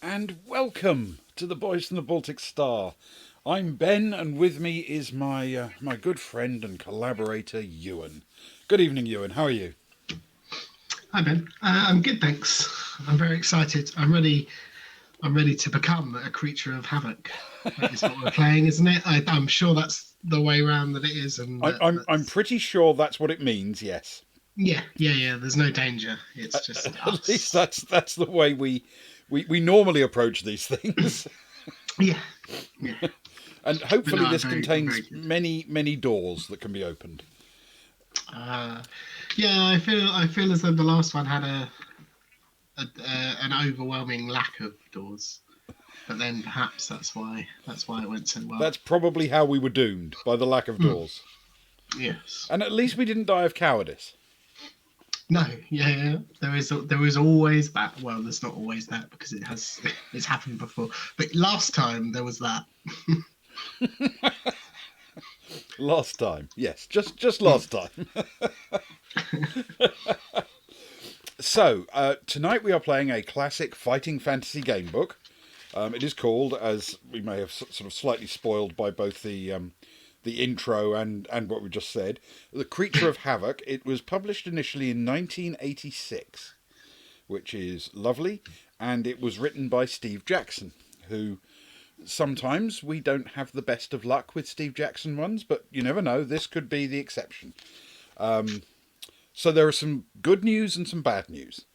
and welcome to the Boys from the Baltic Star. I'm Ben, and with me is my good friend and collaborator Ewan. Good evening, Ewan. How are you? Hi Ben, I'm good, thanks. I'm very excited. I'm ready. I'm ready to become a creature of havoc. That is what we're playing, isn't it? I'm sure that's the way around that it is, and I'm pretty sure that's what it means. Yes. yeah. There's no danger. It's just At least us. that's the way we normally approach these things. Yeah, yeah. And But hopefully no, this I'm contains very good. many doors that can be opened. Uh, yeah, I feel as though the last one had an overwhelming lack of doors, but then perhaps that's why it went so well. That's probably how we were doomed, by the lack of Mm, doors. yes. And at least we didn't die of cowardice. No, yeah. There is always that. Well, there's not always that because it's happened before. But last time there was that. Last time, yes, just Hmm. last time. So, tonight we are playing a classic fighting fantasy game book. It is called, as we may have sort of slightly spoiled by both the intro and what we just said, The Creature of Havoc. It was published initially in 1986, which is lovely, and it was written by Steve Jackson, who sometimes we don't have the best of luck with Steve Jackson ones, but you never know, this could be the exception. So there are some good news and some bad news.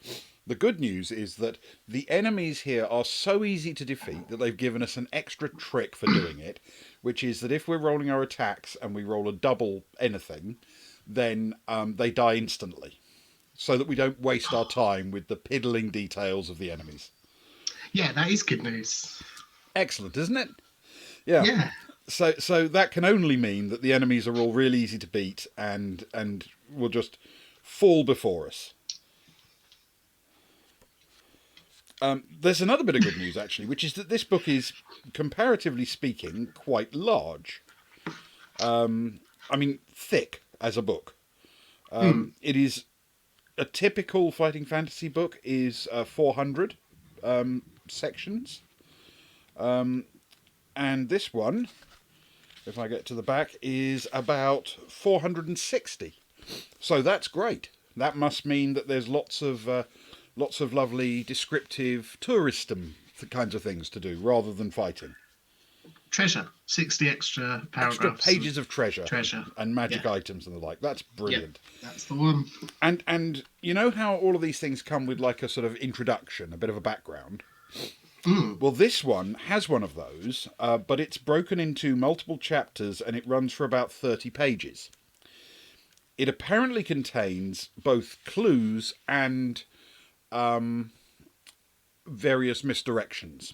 The good news is that the enemies here are so easy to defeat that they've given us an extra trick for doing it, which is that if we're rolling our attacks and we roll a double anything, then they die instantly, so that we don't waste our time with the piddling details of the enemies. Yeah, that is good news. Excellent, isn't it? Yeah. Yeah. So that can only mean that the enemies are all really easy to beat and will just fall before us. There's another bit of good news, actually, which is that this book is, comparatively speaking, quite large. I mean, thick as a book. Hmm. It is a typical fighting fantasy book is 400 sections, and this one, if I get to the back, is about 460. So that's great. That must mean that there's lots of lovely descriptive tourism kinds of things to do rather than fighting. Treasure. 60 extra Extra paragraphs of pages of treasure treasure. and magic Yeah. items and the like. That's Yeah. brilliant. That's the one. And you know how all of these things come with like a sort of introduction, a bit of a background. Hmm. Well, this one has one of those, but it's broken into multiple chapters and it runs for about 30 pages. It apparently contains both clues and various misdirections.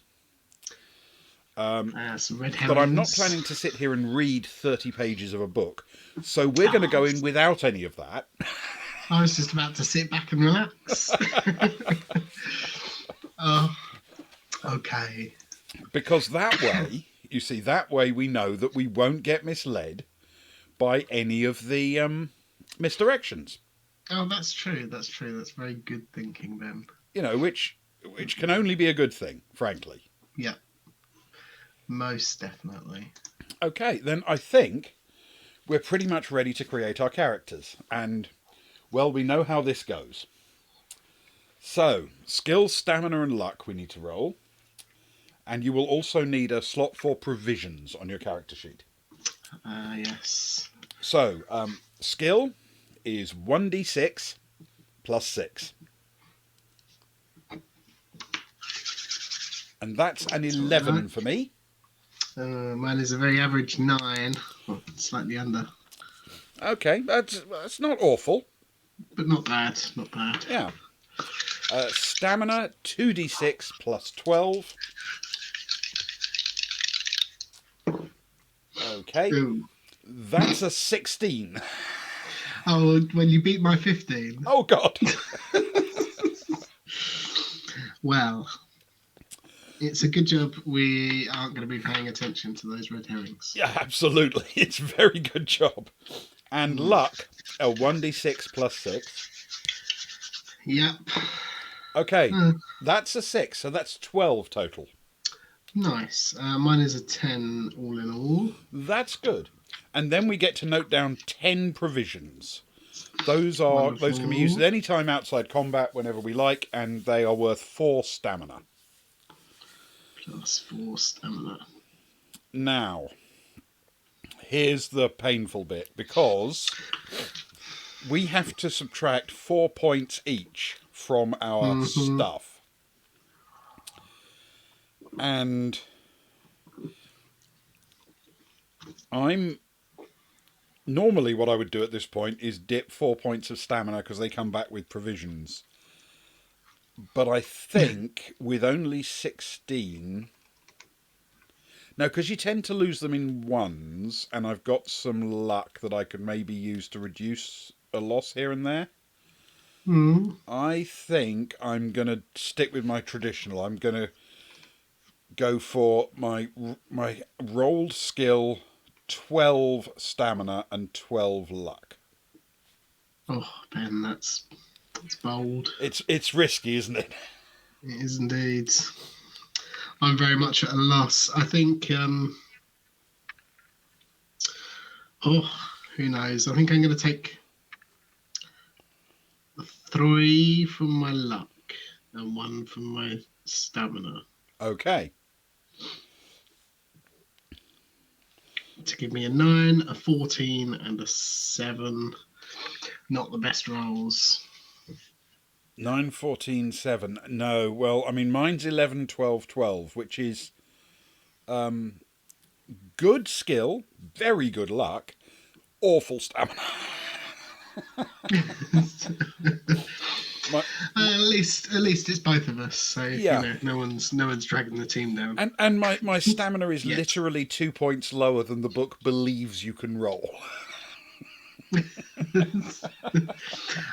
Some red But I'm not herrings. planning to sit here and read 30 pages of a book, so we're going to go in without any of that. I was just about to sit back and relax. Oh, okay. Because that way, you see, that way we know that we won't get misled by any of the misdirections. Oh, that's true. That's true. That's very good thinking, Ben. You know, which can only be a good thing, frankly. Yeah, most definitely. Okay, then I think we're pretty much ready to create our characters, and well, we know how this goes. So, skill, stamina, and luck we need to roll, and you will also need a slot for provisions on your character sheet. Yes. So, skill is 1d6 plus 6. And that's an 11 right. for me. Mine is a very average 9, well, slightly under, Okay, that's not awful. but not bad. Not bad. Yeah. Stamina 2d6 plus 12. Okay, Ooh. that's a 16. Oh, when you beat my 15. Oh God. Well, it's a good job we aren't going to be paying attention to those red herrings. Yeah, absolutely. It's a very good job. And luck, a 1d6 plus 6. Yep. Okay, Uh, that's a 6, so that's 12 total. nice. Mine is a 10 all in all. That's good. And then we get to note down 10 provisions. Those can be used at Wonderful. any time outside combat whenever we like, and they are worth 4 stamina. +4 stamina. Now, here's the painful bit, because we have to subtract 4 points each from our Hmm. stuff. And I'm normally what I would do at this point is dip 4 points of stamina because they come back with provisions. But I think with only 16. No, because you tend to lose them in ones, and I've got some luck that I could maybe use to reduce a loss here and there. Mm. I think I'm going to stick with my traditional. I'm going to go for my rolled skill, 12 stamina and 12 luck. Oh, Ben, that's bold. It's risky, isn't it? It is indeed. I'm very much at a loss. I think. Oh, who knows? I think I'm going to take 3 from my luck and 1 from my stamina Okay. to give me a 9, a 14, and a 7. Not the best rolls. 9, 14, 7. No, well, I mean, mine's 11, 12, 12, which is good skill, very good luck, awful stamina. my, At least it's both of us. So yeah. no one's dragging the team down. And my stamina is Yet. literally 2 points lower than the book believes you can roll.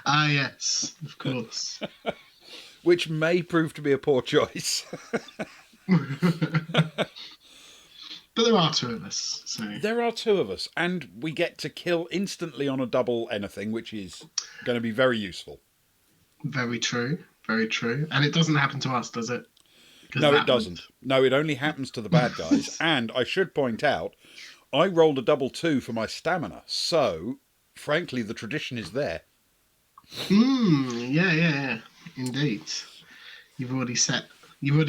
Ah, yes, of course. Which may prove to be a poor choice. But there are 2 of us, so There are 2 of us, and we get to kill instantly on a double anything, which is going to be very useful. very true, very true. And it doesn't happen to us, does it? No, it doesn't. No, it only happens to the bad guys. And I should point out, I rolled a double 2 for my stamina, so frankly, the tradition is there. Yeah, indeed. You've already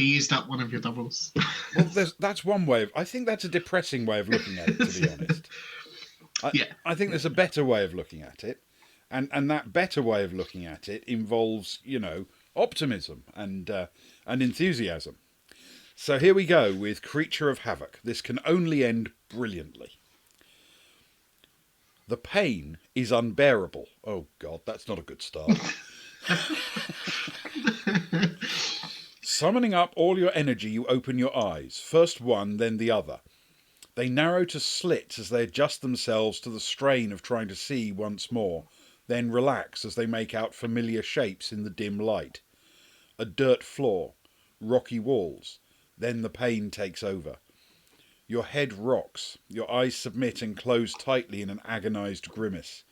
used up one of your doubles. Well, that's one way of. I think that's a depressing way of looking at it, to be honest. Yeah. I think there's a better way of looking at it, and that better way of looking at it involves, optimism and enthusiasm. So here we go with Creature of Havoc. This can only end brilliantly. The pain is unbearable. Oh God, that's not a good start. Summoning up all your energy, you open your eyes. First one, then the other. They narrow to slits as they adjust themselves to the strain of trying to see once more, then relax as they make out familiar shapes in the dim light. A dirt floor, rocky walls, then the pain takes over. Your head rocks, your eyes submit and close tightly in an agonized grimace.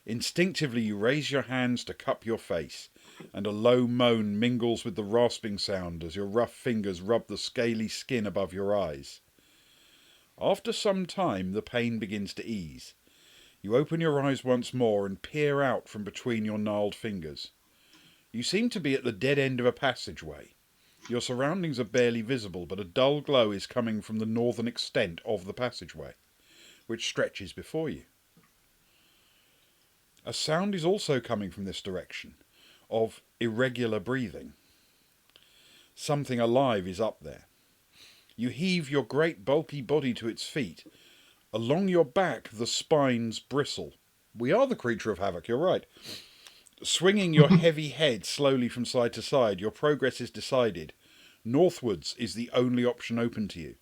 Instinctively you raise your hands to cup your face, and a low moan mingles with the rasping sound as your rough fingers rub the scaly skin above your eyes. After some time the pain begins to ease. You open your eyes once more and peer out from between your gnarled fingers. You seem to be at the dead end of a passageway. Your surroundings are barely visible, but a dull glow is coming from the northern extent of the passageway, which stretches before you. A sound is also coming from this direction, of irregular breathing. Something alive is up there. You heave your great bulky body to its feet. Along your back the spines bristle. We are the Creature of Havoc, you're right. Swinging your heavy head slowly from side to side, your progress is decided. Northwards is the only option open to you.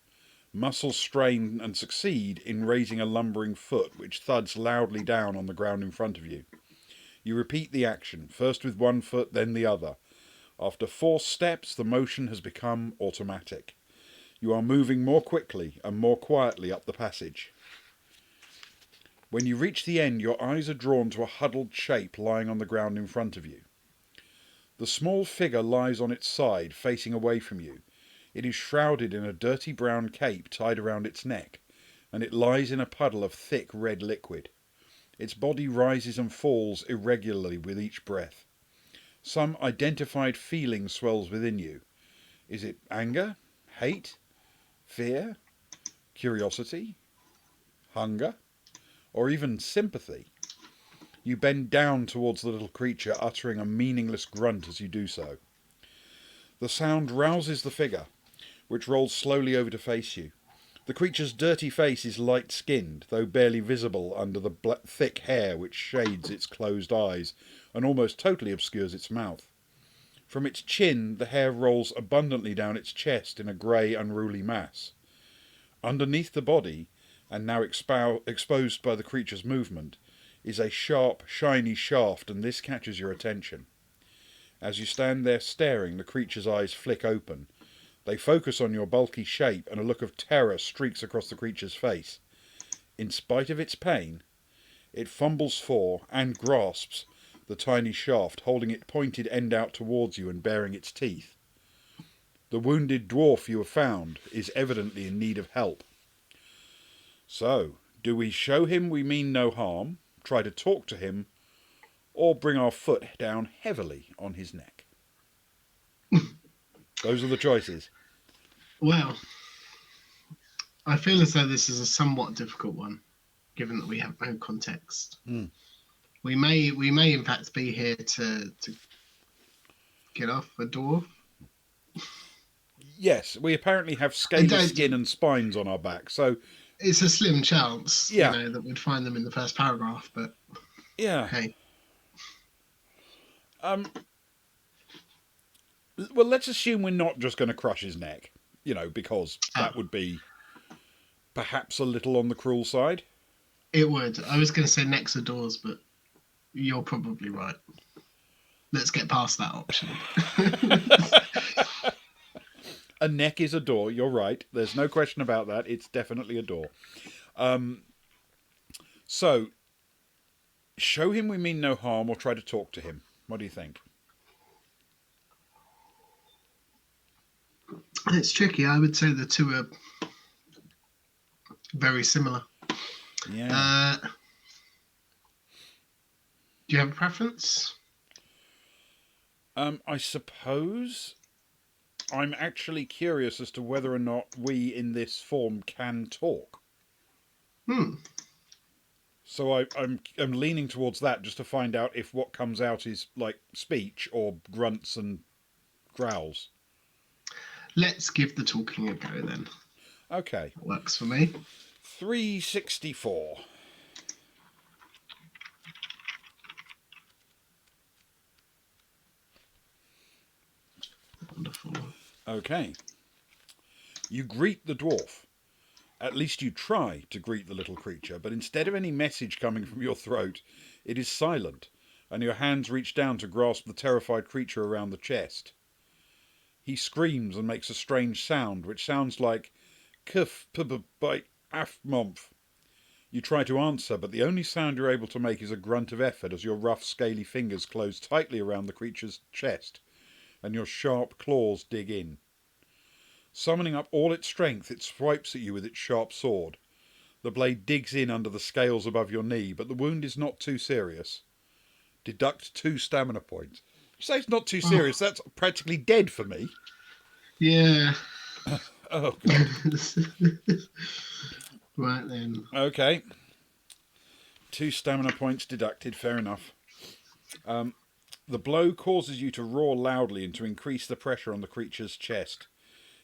Muscles strain and succeed in raising a lumbering foot, which thuds loudly down on the ground in front of you. You repeat the action, first with one foot, then the other. After 4 steps, the motion has become automatic. You are moving more quickly and more quietly up the passage. When you reach the end, your eyes are drawn to a huddled shape lying on the ground in front of you. The small figure lies on its side, facing away from you. It is shrouded in a dirty brown cape tied around its neck, and it lies in a puddle of thick red liquid. Its body rises and falls irregularly with each breath. Some identified feeling swells within you. Is it anger, hate, fear, curiosity, hunger, or even sympathy? You bend down towards the little creature, uttering a meaningless grunt as you do so. The sound rouses the figure, which rolls slowly over to face you. The creature's dirty face is light-skinned, though barely visible under the thick hair which shades its closed eyes and almost totally obscures its mouth. From its chin, the hair rolls abundantly down its chest in a grey, unruly mass. Underneath the body, and now exposed by the creature's movement, is a sharp, shiny shaft, and this catches your attention. As you stand there staring, the creature's eyes flick open. They focus on your bulky shape, and a look of terror streaks across the creature's face. In spite of its pain, it fumbles for and grasps the tiny shaft, holding it pointed end out towards you and baring its teeth. The wounded dwarf you have found is evidently in need of help. So, do we show him we mean no harm, try to talk to him, or bring our foot down heavily on his neck? Those are the choices. Well, I feel as though this is a somewhat difficult one, given that we have no context. Mm. We may in fact be here to get off a dwarf. Yes, we apparently have scaly skin and spines on our back, so it's a slim chance, yeah, that we'd find them in the first paragraph. But yeah, hey, well, let's assume we're not just going to crush his neck, because that would be perhaps a little on the cruel side. It would. I was going to say necks or doors, but you're probably right. Let's get past that option. A neck is a door, you're right. There's no question about that. It's definitely a door. So, show him we mean no harm or try to talk to him. What do you think? It's tricky. I would say the two are very similar. Yeah. Do you have a preference? I suppose I'm actually curious as to whether or not we in this form can talk. So I'm leaning towards that just to find out if what comes out is like speech or grunts and growls. Let's give the talking a go then. Okay. That works for me. 364. Wonderful. Okay. You greet the dwarf. At least you try to greet the little creature, but instead of any message coming from your throat, it is silent, and your hands reach down to grasp the terrified creature around the chest. He screams and makes a strange sound, which sounds like kf by afmomph. You try to answer, but the only sound you're able to make is a grunt of effort as your rough, scaly fingers close tightly around the creature's chest, and your sharp claws dig in. Summoning up all its strength, it swipes at you with its sharp sword. The blade digs in under the scales above your knee, but the wound is not too serious. Deduct 2 stamina points. You say it's not too serious, that's practically dead for me. Yeah. Oh, God. Right then. Okay. 2 stamina points deducted, fair enough. The blow causes you to roar loudly and to increase the pressure on the creature's chest.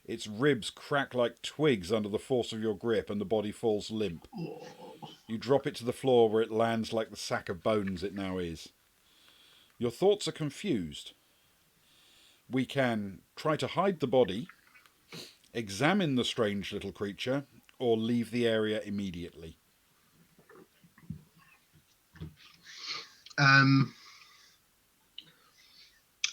Its ribs crack like twigs under the force of your grip, and the body falls limp. You drop it to the floor, where it lands like the sack of bones it now is. Your thoughts are confused. We can try to hide the body, examine the strange little creature, or leave the area immediately.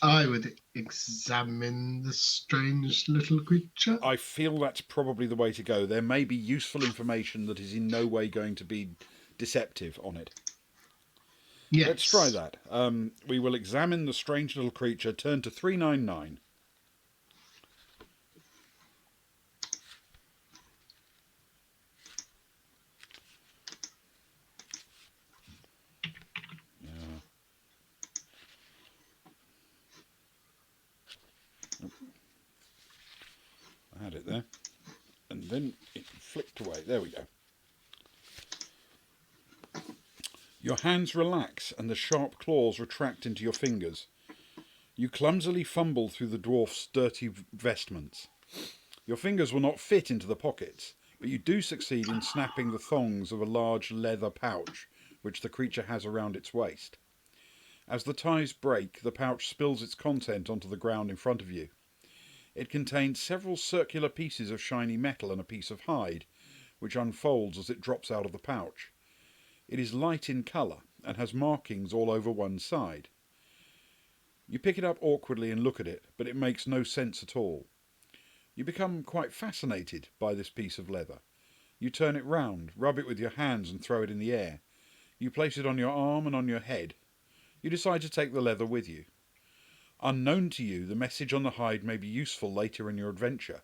I would examine the strange little creature. I feel that's probably the way to go. There may be useful information that is in no way going to be deceptive on it. Let's try Yes. that. We will examine the strange little creature. Turn to 399. Yeah, I had it there. And then it flicked away. There we go. Your hands relax and the sharp claws retract into your fingers. You clumsily fumble through the dwarf's dirty vestments. Your fingers will not fit into the pockets, but you do succeed in snapping the thongs of a large leather pouch which the creature has around its waist. As the ties break, the pouch spills its content onto the ground in front of you. It contains several circular pieces of shiny metal and a piece of hide, which unfolds as it drops out of the pouch. It is light in colour and has markings all over one side. You pick it up awkwardly and look at it, but it makes no sense at all. You become quite fascinated by this piece of leather. You turn it round, rub it with your hands and throw it in the air. You place it on your arm and on your head. You decide to take the leather with you. Unknown to you, the message on the hide may be useful later in your adventure.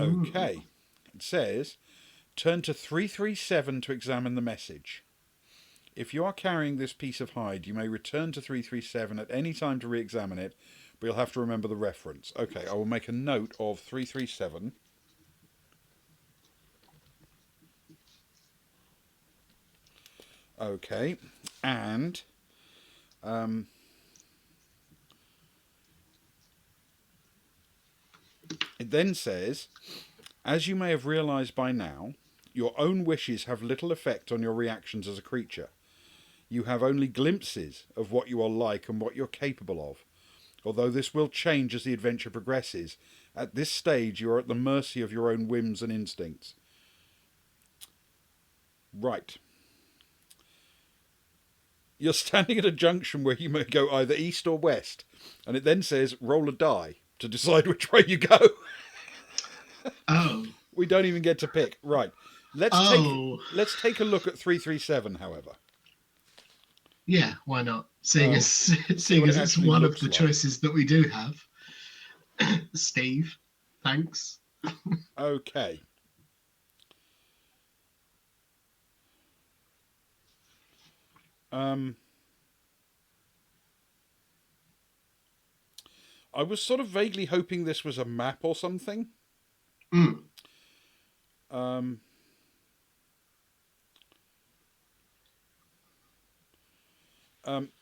Ooh. Okay. It says, turn to 337 to examine the message. If you are carrying this piece of hide, you may return to 337 at any time to re-examine it, but you'll have to remember the reference. Okay, I will make a note of 337. Okay, and it then says, as you may have realised by now, your own wishes have little effect on your reactions as a creature. You have only glimpses of what you are like and what you're capable of. Although this will change as the adventure progresses, at this stage you are at the mercy of your own whims and instincts. Right. You're standing at a junction where you may go either east or west, and it then says roll a die to decide which way you go. Oh. We don't even get to pick. Right. Let's take Oh. let's take a look at 337, however. Yeah, why not? Seeing as See what seeing it as it's actually one of looks the like. choices that we do have. Steve, thanks. Okay. Um, I was sort of vaguely hoping this was a map or something. Mm. Um,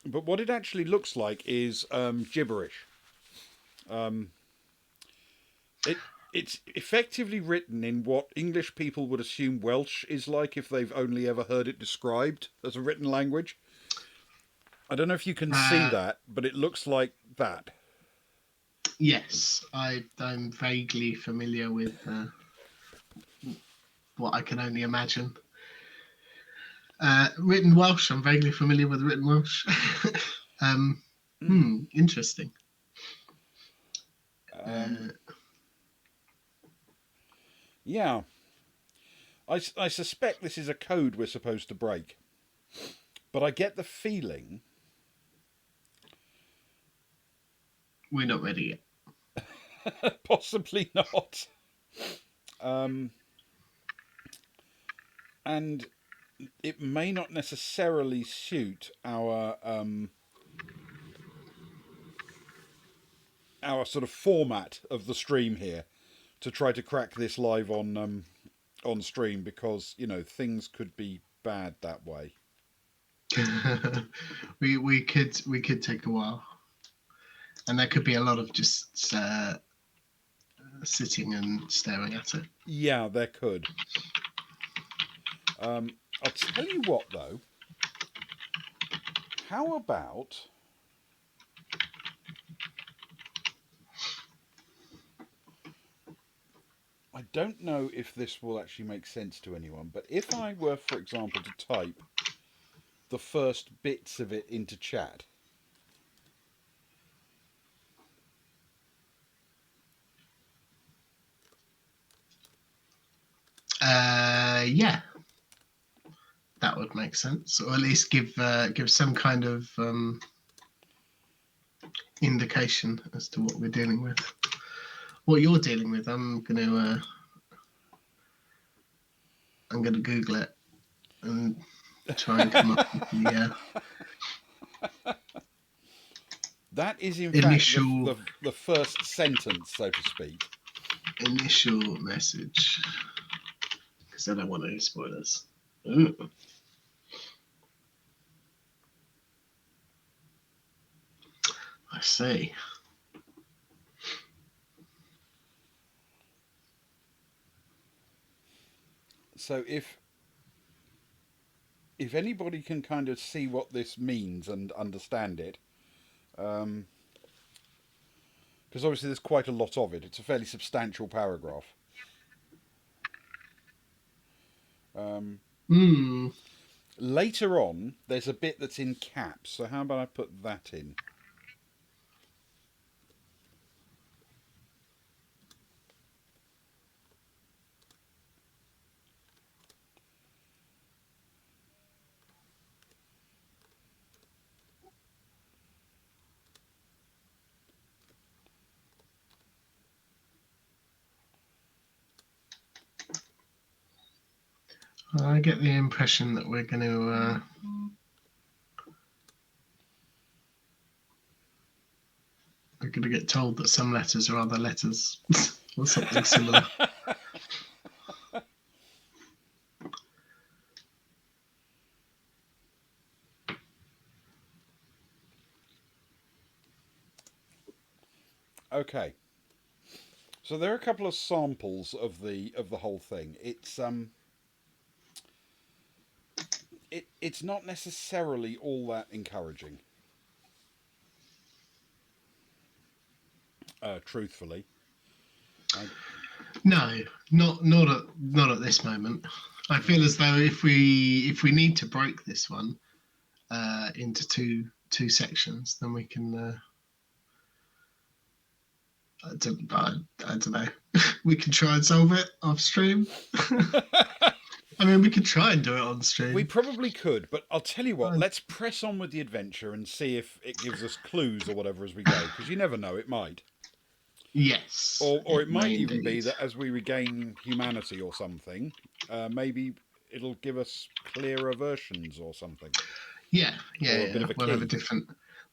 but what it actually looks like is gibberish. Um, it's effectively written in what English people would assume Welsh is like if they've only ever heard it described as a written language. I don't know if you can see Uh, that, but it looks like that. yes, I'm vaguely familiar with what I can only imagine. Written Welsh, I'm vaguely familiar with written Welsh. um, interesting. Um, Uh, yeah, I suspect this is a code we're supposed to break, but I get the feeling we're not ready possibly not. Um, and it may not necessarily suit our sort of format of the stream here to try to crack this live on stream because things could be bad that way. yet. we could take a while, and there could be a lot of just sitting and staring at it. Yeah, there could. I'll tell you what though. How about I don't know if this will actually make sense to anyone, but if I were, for example, to type the first bits of it into chat. Yeah, That would make sense, or at least give some kind of indication as to what we're dealing with. What you're dealing with, I'm gonna Google it and try and come up with the That is, in fact, initial the first sentence, so to speak. initial message, because I don't want any spoilers. Ooh. I see. So if anybody can kind of see what this means and understand it, because obviously there's quite a lot of it. It's a fairly substantial paragraph. Later on, there's a bit that's in caps. So how about I put that in? I get the impression that we're going to get told that some letters are other letters or something similar. Okay. So there are a couple of samples of the whole thing. It's not necessarily all that encouraging. Truthfully. No, not at this moment. I feel as though if we need to break this one into two sections, then we can. I don't know. We can try and solve it off stream. I mean, we could try and do it on stream. We probably could, but I'll tell you what. Let's press on with the adventure and see if it gives us clues or whatever as we go, because you never know. It might. Yes. Or it might even be that as we regain humanity or something, maybe it'll give us clearer versions or something. Yeah. Or a bit of a we'll key. have a different.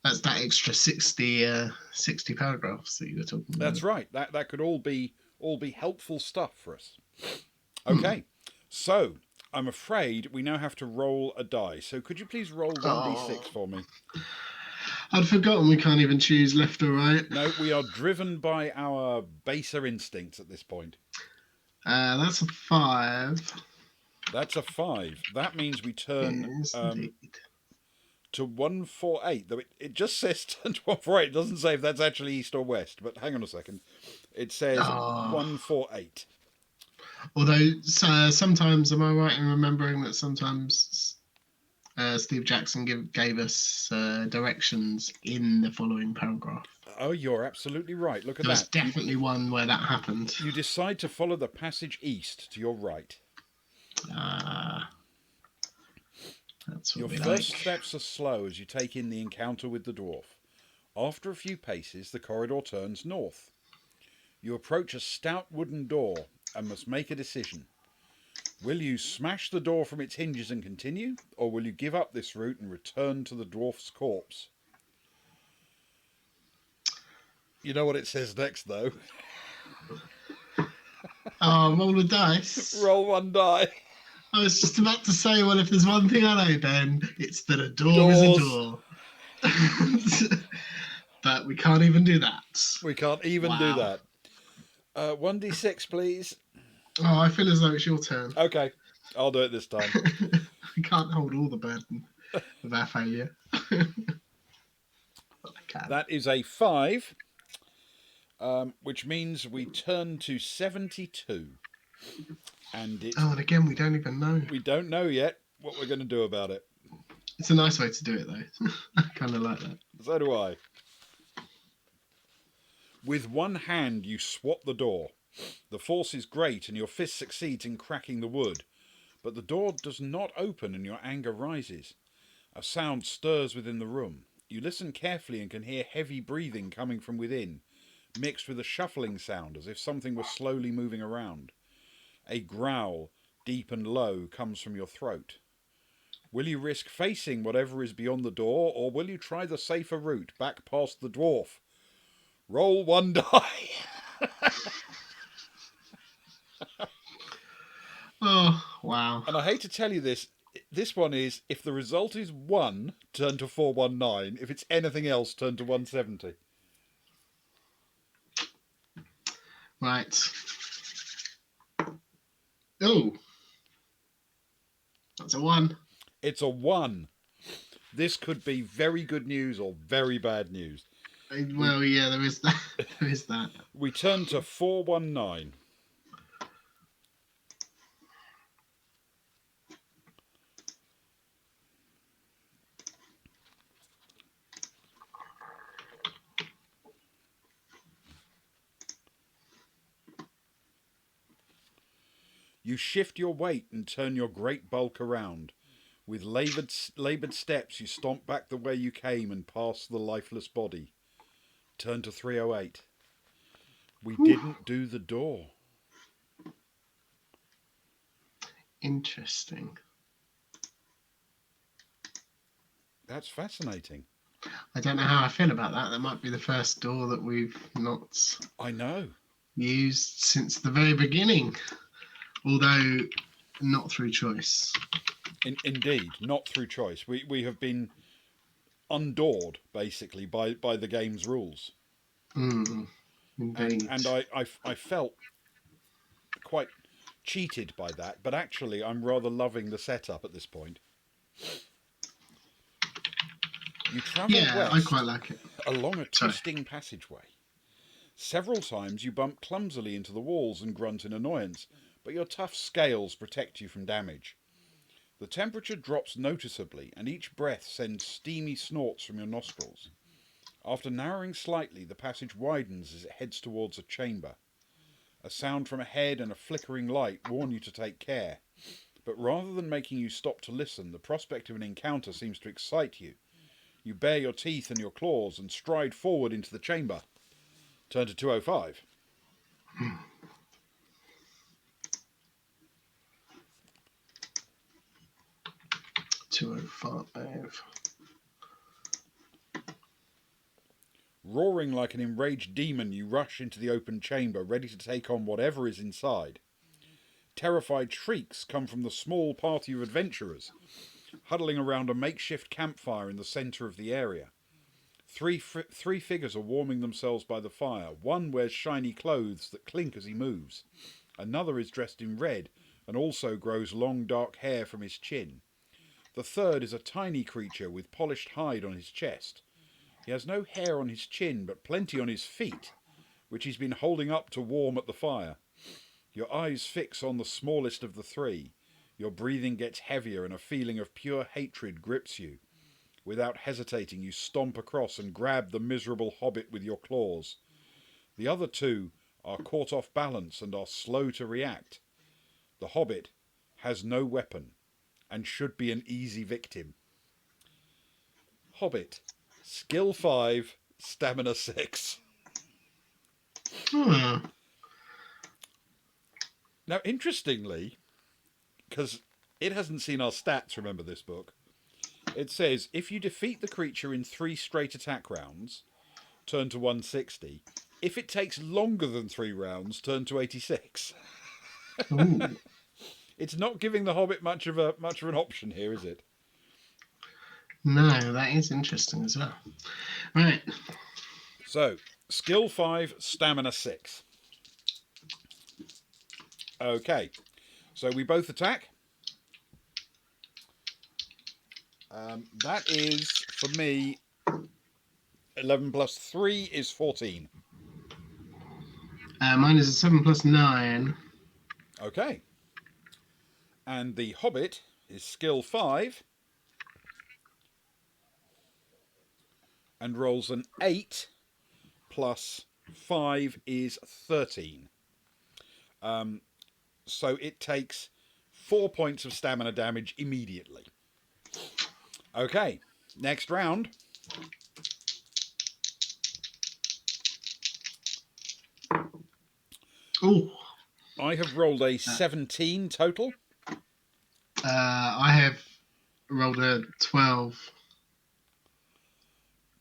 That's that extra 60 paragraphs that you were talking about. That's right. That could all be helpful stuff for us. Okay. So I'm afraid we now have to roll a die. So could you please roll 1d6 for me? I'd forgotten we can't even choose left or right. No, we are driven by our baser instincts at this point. That's a 5. That's a 5. That means we turn to 148. Though it just says turn to 148. It doesn't say if that's actually east or west. But hang on a second. It says 148. Although sometimes, am I right in remembering that sometimes Steve Jackson gave us directions in the following paragraph? Oh, you're absolutely right. Look at that. There's definitely one where that happened. You decide to follow the passage east to your right. That's what your first steps are slow as you take in the encounter with the dwarf. After a few paces, the corridor turns north. You approach a stout wooden door and must make a decision. Will you smash the door from its hinges and continue, or will you give up this route and return to the dwarf's corpse? You know what it says next, though. Roll a dice. Roll one die. I was just about to say, well, if there's one thing I know, Ben, it's that a door is a door. But we can't even do that. We can't even do that. 1d6, please. Oh, I feel as though it's your turn. Okay, I'll do it this time. We can't hold all the burden of our failure. That is a 5, which means we turn to 72. And and again, we don't even know. We don't know yet what we're going to do about it. It's a nice way to do it, though. I kind of like that. So do I. With one hand, you swat the door. The force is great, and your fist succeeds in cracking the wood. But the door does not open and your anger rises. A sound stirs within the room. You listen carefully and can hear heavy breathing coming from within, mixed with a shuffling sound as if something were slowly moving around. A growl, deep and low, comes from your throat. Will you risk facing whatever is beyond the door, or will you try the safer route back past the dwarf? Roll one die. Oh, wow. And I hate to tell you this. This one is, if the result is 1, turn to 419. If it's anything else, turn to 170. Right. Oh, that's a 1. It's a 1. This could be very good news or very bad news. Well, yeah, there is that. There is that. We turn to 419. You shift your weight and turn your great bulk around. With laboured steps, you stomp back the way you came and past the lifeless body. Turn to 308. We didn't do the door. Interesting. That's fascinating. I don't know how I feel about that. That might be the first door that we've not I know. used since the very beginning, although not through choice. Indeed, not through choice. We have been undoored, basically, by the game's rules. Indeed. And I felt quite cheated by that, but actually I'm rather loving the setup at this point. You travel west I quite like it. along a twisting passageway. Several times you bump clumsily into the walls and grunt in annoyance, but your tough scales protect you from damage. The temperature drops noticeably, and each breath sends steamy snorts from your nostrils. After narrowing slightly, the passage widens as it heads towards a chamber. A sound from ahead and a flickering light warn you to take care. But rather than making you stop to listen, the prospect of an encounter seems to excite you. You bare your teeth and your claws and stride forward into the chamber. Turn to 205. $205. Roaring like an enraged demon, you rush into the open chamber, ready to take on whatever is inside. Terrified shrieks come from the small party of adventurers, huddling around a makeshift campfire in the centre of the area. Three figures are warming themselves by the fire. One wears shiny clothes that clink as he moves. Another is dressed in red and also grows long dark hair from his chin. The third is a tiny creature with polished hide on his chest. He has no hair on his chin, but plenty on his feet, which he's been holding up to warm at the fire. Your eyes fix on the smallest of the three. Your breathing gets heavier and a feeling of pure hatred grips you. Without hesitating, you stomp across and grab the miserable hobbit with your claws. The other two are caught off balance and are slow to react. The hobbit has no weapon and should be an easy victim. Hobbit, skill 5, stamina 6. Now, interestingly, because it hasn't seen our stats, remember this book, it says if you defeat the creature in 3 straight attack rounds, turn to 160. If it takes longer than 3 rounds, turn to 86. It's not giving the hobbit much of an option here, is it? No, that is interesting as well. Right. So, skill 5, stamina 6. Okay, so we both attack. That is, for me, 11 plus 3 is 14. Mine is a 7 plus 9. Okay. And the hobbit is skill 5 and rolls an 8 plus 5 is 13. So it takes 4 points of stamina damage immediately. Okay, next round. Oh, I have rolled a 17 total. I have rolled a 12,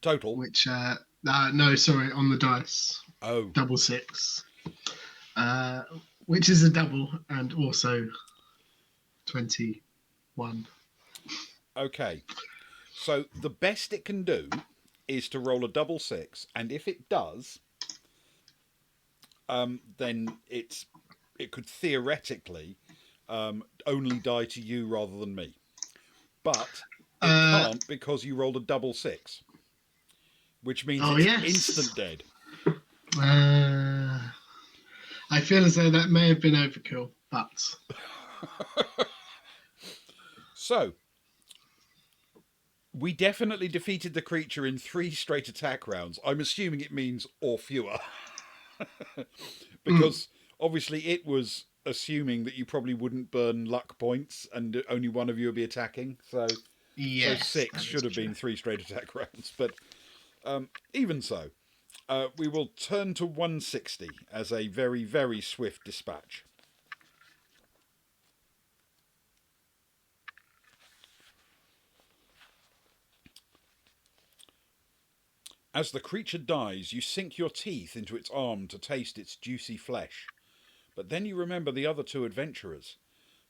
Total. which no, sorry, on the dice, Oh, double six, which is a double and also 21. okay. So the best it can do is to roll a double six, and if it does, then it could theoretically only die to you rather than me. But it Uh, can't because you rolled a double six, which means oh it's yes. instant dead. Uh, I feel as though that may have been overkill, but So we definitely defeated the creature in 3 straight attack rounds. I'm assuming it means or fewer. mm, Because obviously it was assuming that you probably wouldn't burn luck points and only one of you would be attacking. So yes, 6 that is should have true. been 3 straight attack rounds. But even so, we will turn to 160 as a very, very swift dispatch. As the creature dies, you sink your teeth into its arm to taste its juicy flesh. But then you remember the other 2 adventurers.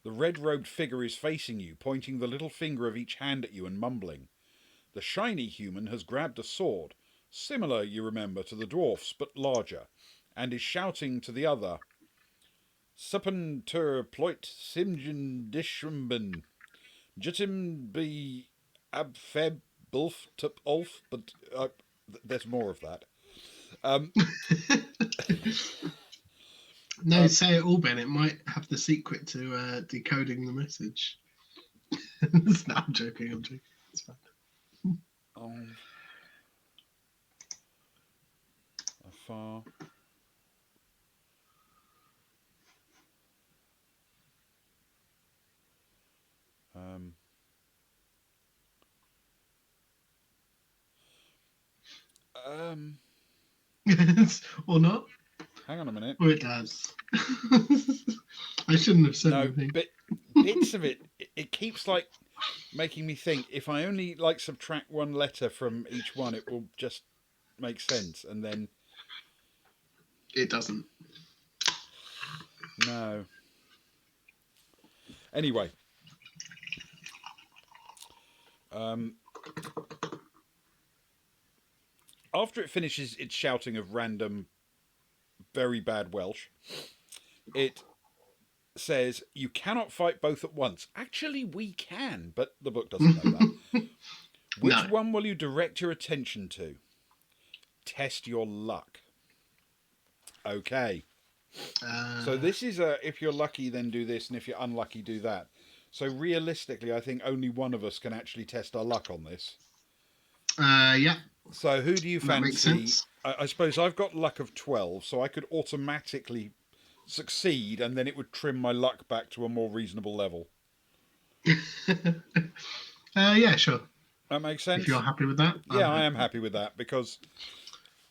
The red-robed figure is facing you, pointing the little finger of each hand at you and mumbling. The shiny human has grabbed a sword, similar, you remember, to the dwarf's, but larger, and is shouting to the other, Suppen tur ploit simjin dishumben, jutim be abfeb bulf tup ulf, but there's more of that. No, say it all, Ben. It might have the secret to decoding the message. No, I'm joking. I'm joking. It's fine. Um, afar. Um, um, Or not? hang on a minute. Or it does. I shouldn't have said No, anything. bits of it keeps like making me think if I only like subtract one letter from each one, it will just make sense. And then It doesn't. no. Anyway, um, after it finishes its shouting of random, very bad Welsh, it says you cannot fight both at once. Actually, we can, but the book doesn't know that. Which No. one will you direct your attention to? Test your luck. Okay. So Uh, this is if you're lucky, then do this, and if you're unlucky, do that. So realistically, I think only one of us can actually test our luck on this. yeah, So who do you that makes fancy? sense. I suppose I've got luck of 12, so I could automatically succeed, and then it would trim my luck back to a more reasonable level. Yeah, sure. That makes If you're sense? happy with that, I'm Yeah, I happy am with happy with that because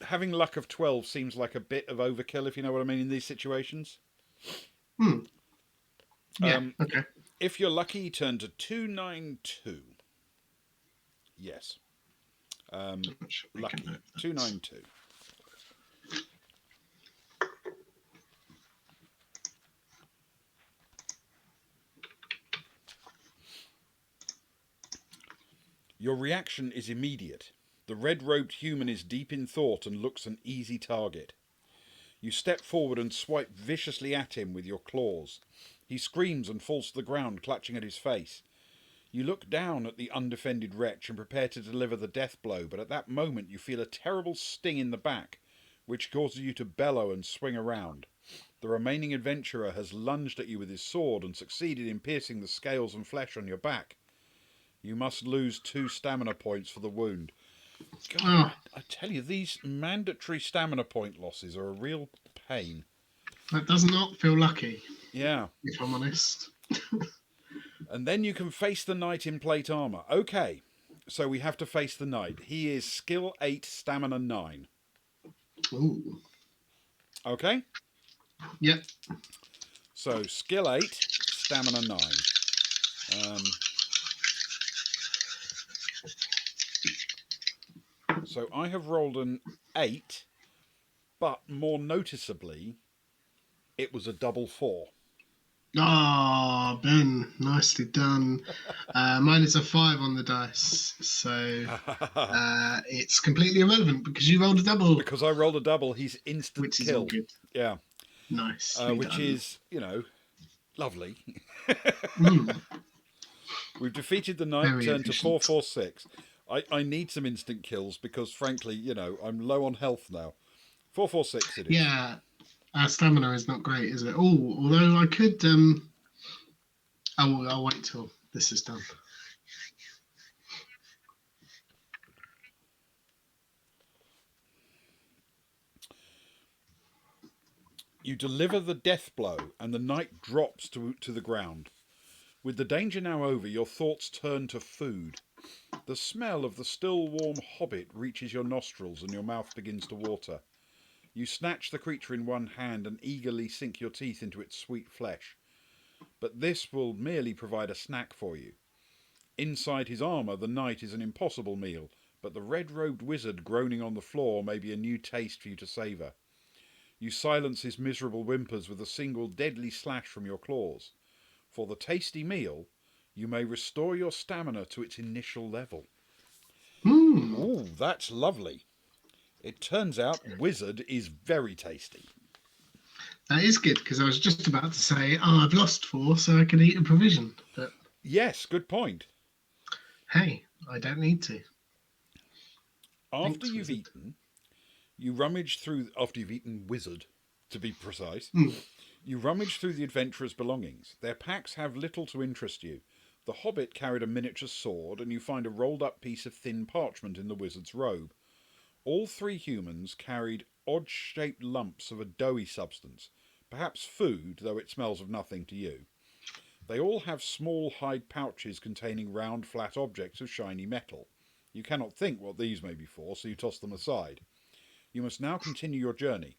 having luck of 12 seems like a bit of overkill, if you know what I mean, in these situations. that. Yeah, Um, okay. if you're lucky, turn to 292. Yes. I should make a Lucky. note of that. 292. Your reaction is immediate. The red-robed human is deep in thought and looks an easy target. You step forward and swipe viciously at him with your claws. He screams and falls to the ground, clutching at his face. You look down at the undefended wretch and prepare to deliver the death blow, but at that moment you feel a terrible sting in the back, which causes you to bellow and swing around. The remaining adventurer has lunged at you with his sword and succeeded in piercing the scales and flesh on your back. You must lose 2 stamina points for the wound. God, Oh, I tell you, these mandatory stamina point losses are a real pain. that does not feel lucky, Yeah. if I'm honest. And then you can face the knight in plate armour. Okay, so we have to face the knight. He is skill 8, stamina 9. Ooh. Okay? Yep. So skill 8, stamina 9. So I have rolled an 8, but more noticeably, it was a double 4. Ah, Ben, nicely done. Mine is a 5 on the dice, so it's completely irrelevant because you rolled a double, Because I rolled a double, he's instant which is all kill. good. Yeah. Nicely Which done. is, lovely. Mm, We've defeated the knight, very turned to efficient. 446. I need some instant kills because, frankly, I'm low on health now. 446 it is. Yeah, our stamina is not great, is it? Oh, although I could. I'll wait till this is done. You deliver the death blow, and the knight drops to the ground. With the danger now over, your thoughts turn to food. The smell of the still warm hobbit reaches your nostrils, and your mouth begins to water. You snatch the creature in one hand and eagerly sink your teeth into its sweet flesh. But this will merely provide a snack for you. Inside his armour, the knight is an impossible meal, but the red-robed wizard groaning on the floor may be a new taste for you to savour. You silence his miserable whimpers with a single deadly slash from your claws. For the tasty meal, you may restore your stamina to its initial level. Hmm, Ooh, that's lovely. It turns out wizard is very tasty. that is good because I was just about to say, oh, I've lost 4, so I can eat a provision. But Yes, good point. hey, I don't need to. After Thanks, you've wizard. eaten, you rummage through, after you've eaten wizard, to be precise, Hmm. you rummage through the adventurers' belongings. Their packs have little to interest you. The hobbit carried a miniature sword, and you find a rolled up piece of thin parchment in the wizard's robe. All 3 humans carried odd shaped lumps of a doughy substance, perhaps food, though it smells of nothing to you. They all have small hide pouches containing round flat objects of shiny metal. You cannot think what these may be for, so you toss them aside. You must now continue your journey.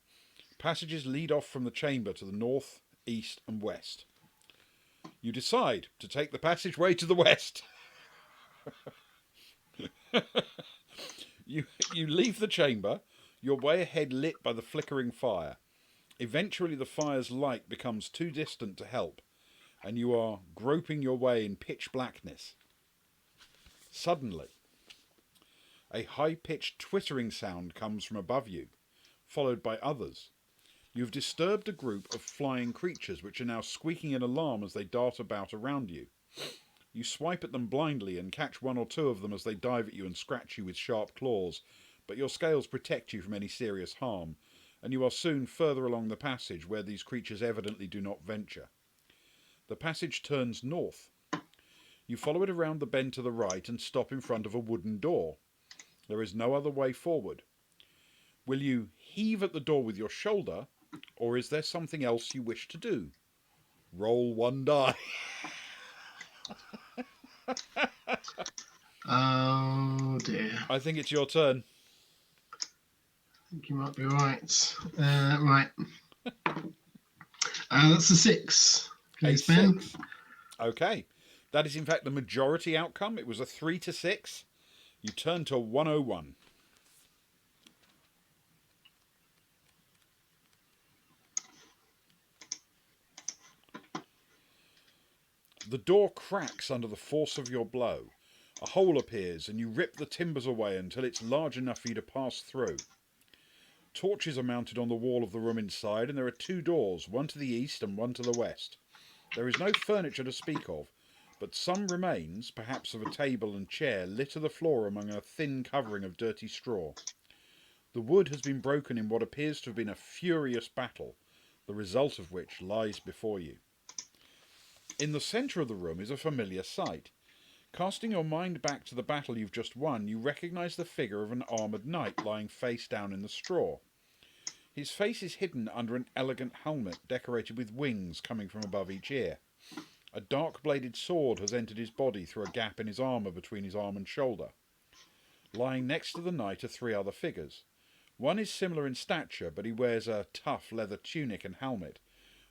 Passages lead off from the chamber to the north, east, and west. You decide to take the passageway to the west. You leave the chamber, your way ahead lit by the flickering fire. Eventually, the fire's light becomes too distant to help, and you are groping your way in pitch blackness. Suddenly, a high-pitched twittering sound comes from above you, followed by others. You have disturbed a group of flying creatures which are now squeaking in alarm as they dart about around you. You swipe at them blindly and catch 1 or 2 of them as they dive at you and scratch you with sharp claws, but your scales protect you from any serious harm, and you are soon further along the passage where these creatures evidently do not venture. The passage turns north. You follow it around the bend to the right and stop in front of a wooden door. There is no other way forward. Will you heave at the door with your shoulder, or is there something else you wish to do? Roll 1 die. Oh dear. I think it's your turn. I think you might be right. Right. That's a 6. A Please, Ben. 6. Okay. That is in fact the majority outcome. It was a 3 to 6. You turn to 101. The door cracks under the force of your blow. A hole appears and you rip the timbers away until it's large enough for you to pass through. Torches are mounted on the wall of the room inside, and there are 2 doors, one to the east and one to the west. There is no furniture to speak of, but some remains, perhaps of a table and chair, litter the floor among a thin covering of dirty straw. The wood has been broken in what appears to have been a furious battle, the result of which lies before you. In the centre of the room is a familiar sight. Casting your mind back to the battle you've just won, you recognise the figure of an armoured knight lying face down in the straw. His face is hidden under an elegant helmet decorated with wings coming from above each ear. A dark-bladed sword has entered his body through a gap in his armour between his arm and shoulder. Lying next to the knight are 3 other figures. One is similar in stature, but he wears a tough leather tunic and helmet.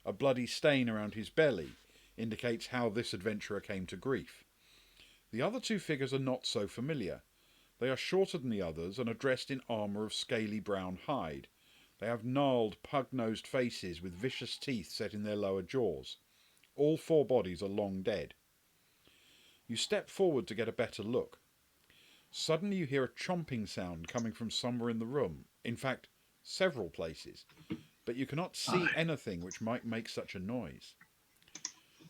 A bloody stain around his belly indicates how this adventurer came to grief. The other 2 figures are not so familiar. They are shorter than the others and are dressed in armour of scaly brown hide. They have gnarled, pug-nosed faces with vicious teeth set in their lower jaws. All 4 bodies are long dead. You step forward to get a better look. Suddenly you hear a chomping sound coming from somewhere in the room. In fact, several places. But you cannot see anything which might make such a noise.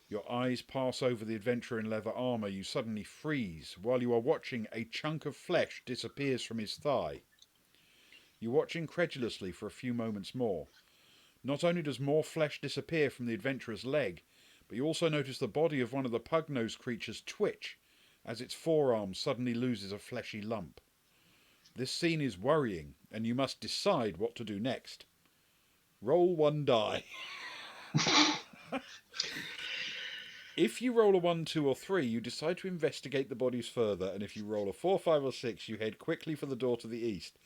Your eyes pass over the adventurer in leather armour. You suddenly freeze. While you are watching, a chunk of flesh disappears from his thigh. You watch incredulously for a few moments more. Not only does more flesh disappear from the adventurer's leg, but you also notice the body of one of the pug-nosed creatures twitch as its forearm suddenly loses a fleshy lump. This scene is worrying, and you must decide what to do next. Roll 1 die. If you roll a 1, 2 or 3, you decide to investigate the bodies further, and if you roll a 4, 5 or 6, you head quickly for the door to the east.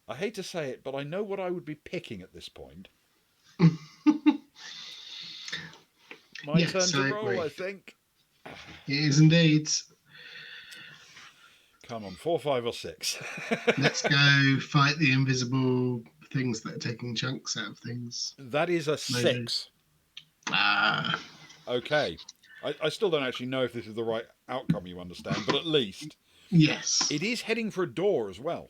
I hate to say it, but I know what I would be picking at this point. My turn to roll, I think. It is indeed. Come on, 4, 5 or 6. Let's go fight the invisible things that are taking chunks out of things. That is a 6. Okay. I still don't actually know if this is the right outcome, you understand, but at least. Yes. It is heading for a door as well.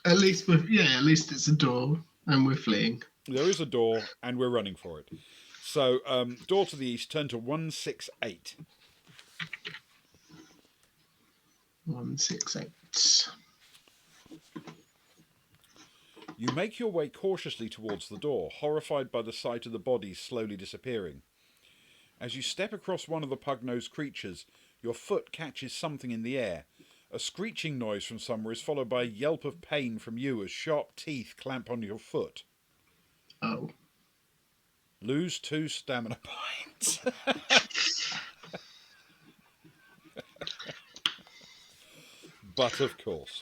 At least it's a door and we're fleeing. There is a door and we're running for it. So, door to the east, turn to 168. 168. You make your way cautiously towards the door, horrified by the sight of the bodies slowly disappearing. As you step across one of the pug-nosed creatures, your foot catches something in the air. A screeching noise from somewhere is followed by a yelp of pain from you as sharp teeth clamp on your foot. Oh. Lose 2 stamina points. But of course.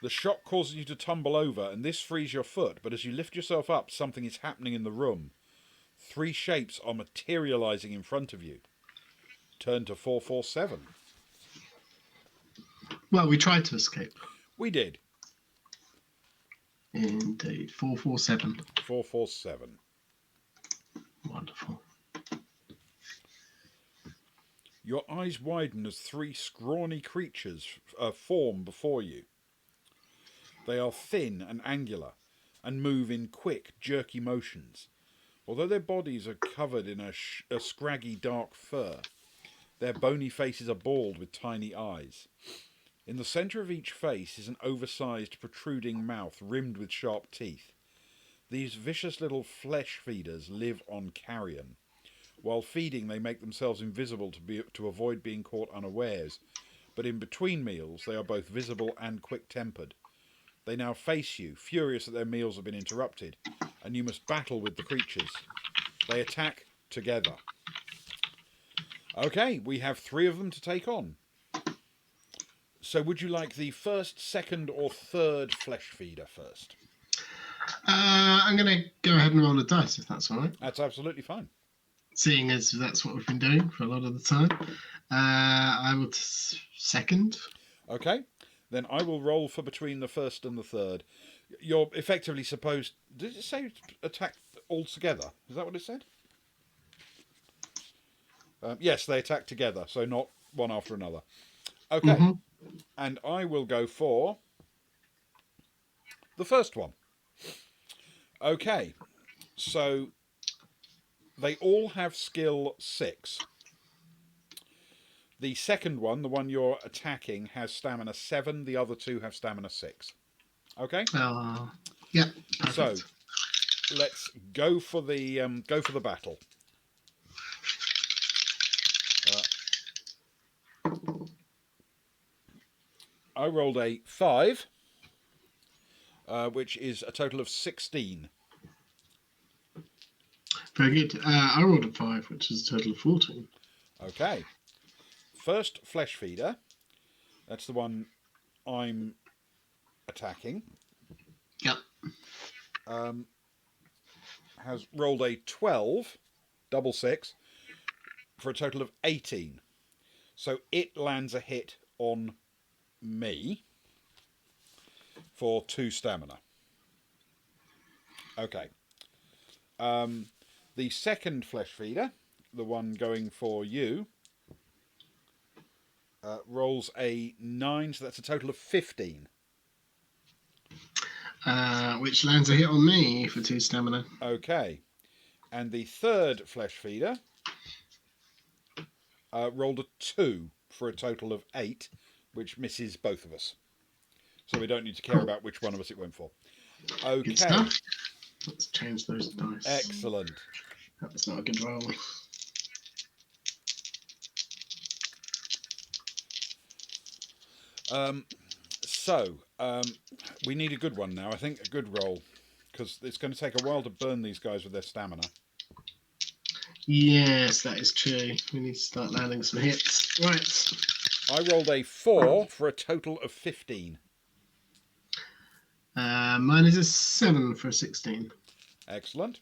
The shock causes you to tumble over, and this frees your foot, but as you lift yourself up, something is happening in the room. 3 shapes are materialising in front of you. Turn to 447. Well, we tried to escape. We did. Indeed. 447. 447. Wonderful. Your eyes widen as 3 scrawny creatures form before you. They are thin and angular, and move in quick, jerky motions. Although their bodies are covered in a scraggy dark fur, their bony faces are bald with tiny eyes. In the centre of each face is an oversized, protruding mouth rimmed with sharp teeth. These vicious little flesh feeders live on carrion. While feeding, they make themselves invisible to avoid being caught unawares, but in between meals they are both visible and quick-tempered. They now face you, furious that their meals have been interrupted, and you must battle with the creatures. They attack together. Okay, we have 3 of them to take on. So would you like the first, second, or third flesh feeder first? I'm going to go ahead and roll a dice, if that's all right. That's absolutely fine. Seeing as that's what we've been doing for a lot of the time. I will second. Okay, then I will roll for between the first and the third. You're effectively supposed... Did it say attack all together? Is that what it said? Yes, they attack together, so not one after another. Okay, and I will go for the first one. Okay, so they all have skill 6. The second one, the one you're attacking, has stamina 7. The other 2 have stamina 6. Okay. Yeah. Perfect. So let's go for the battle. I rolled a 5, which is a total of 16. Very good. I rolled a 5, which is a total of 14. Okay. First flesh feeder. That's the one I'm attacking. Yep. Has rolled a 12, double six, for a total of 18. So it lands a hit on me for 2 stamina. Okay. The second flesh feeder, the one going for you, rolls a 9, so that's a total of 15. Which lands a hit on me for 2 stamina. Okay. And the third flesh feeder rolled a 2 for a total of 8, which misses both of us. So we don't need to care about which one of us it went for. Okay. Good stuff. Let's change those dice. Excellent. That was not a good roll. So, we need a good one now. I think a good roll, because it's going to take a while to burn these guys with their stamina. Yes, that is true. We need to start landing some hits. Right. I rolled a 4 for a total of 15. Mine is a 7 for a 16. Excellent.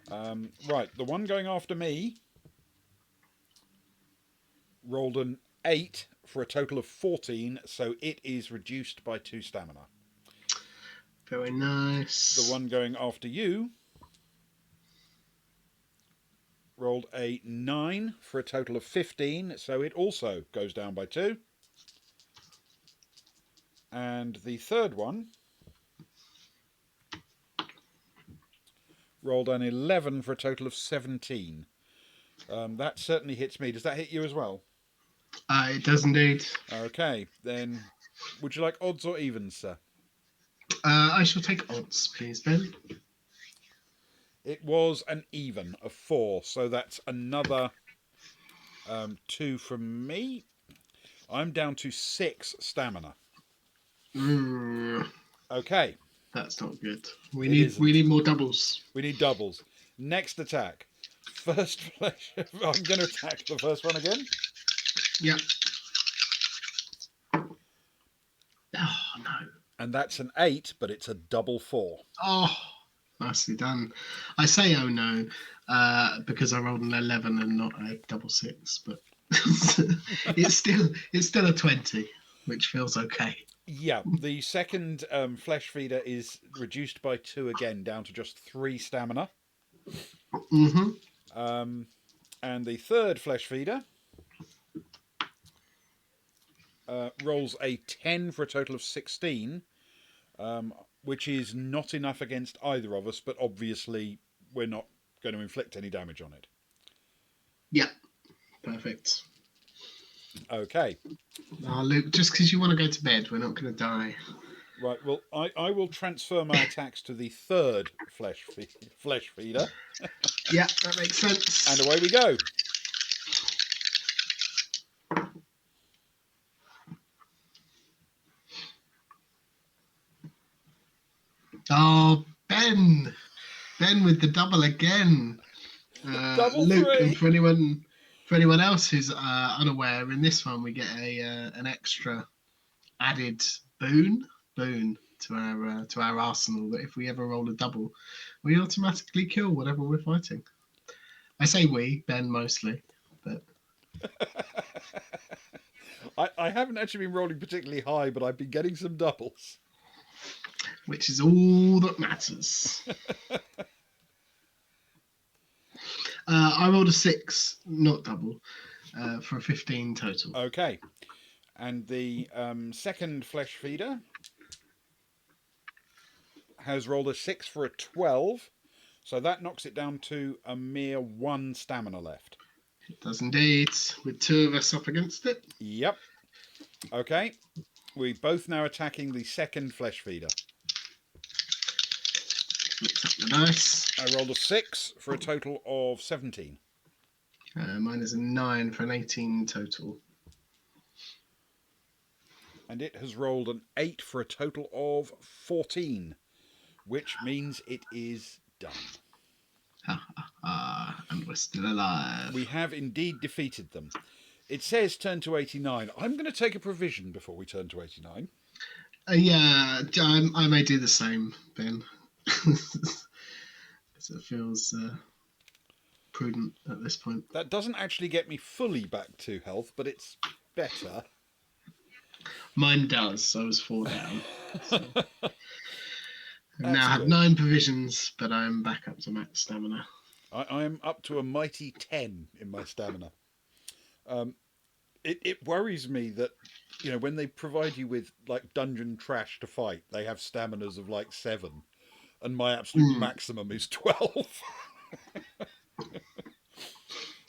Right, the one going after me rolled an 8 for a total of 14, so it is reduced by 2 stamina. Very nice. The one going after you rolled a 9 for a total of 15, so it also goes down by 2. And the third one rolled an 11 for a total of 17. That certainly hits me. Does that hit you as well? It does indeed. Okay, then would you like odds or evens, sir? I shall take odds, please, Ben. It was an even of 4, so that's another 2 from me. I'm down to 6 stamina. Okay. That's not good. We need more doubles. We need doubles. Next attack. First flesh. I'm going to attack the first one again. Yep. Oh no. And that's an 8, but it's a double 4. Oh, nicely done. I say oh no because I rolled an 11 and not a double 6, but it's still a 20, which feels okay. Yeah, the second flesh feeder is reduced by 2 again, down to just 3 stamina. Mm-hmm. And the third flesh feeder rolls a 10 for a total of 16, which is not enough against either of us, but obviously we're not going to inflict any damage on it. Yeah, perfect. Okay. Luke, just because you want to go to bed, we're not going to die. Right, well, I will transfer my attacks to the third flesh feeder. Yeah, that makes sense. And away we go. Oh, Ben with the double again. Double Luke, 3. and for anyone else who's unaware, in this one we get an extra added boon to our arsenal that if we ever roll a double, we automatically kill whatever we're fighting. I say we, Ben mostly, but I haven't actually been rolling particularly high, but I've been getting some doubles. which is all that matters. I rolled a 6, not double, for a 15 total. Okay. And the second flesh feeder has rolled a 6 for a 12, so that knocks it down to a mere 1 stamina left. It does indeed, with 2 of us up against it. Yep. Okay. We're both now attacking the second flesh feeder. Mix up the dice. I rolled a 6 for a total of 17. Mine is a 9 for an 18 total. And it has rolled an 8 for a total of 14, which means it is done. And we're still alive. We have indeed defeated them. It says turn to 89. I'm going to take a provision before we turn to 89. Yeah, I may do the same, Ben. Because it feels prudent at this point. That doesn't actually get me fully back to health, but it's better. Mine does. I was 4 down. So. I now have good. 9 provisions, but I'm back up to max stamina. I am up to a mighty 10 in my stamina. It worries me that, you know, when they provide you with like dungeon trash to fight, they have staminas of like 7, and my absolute maximum is 12.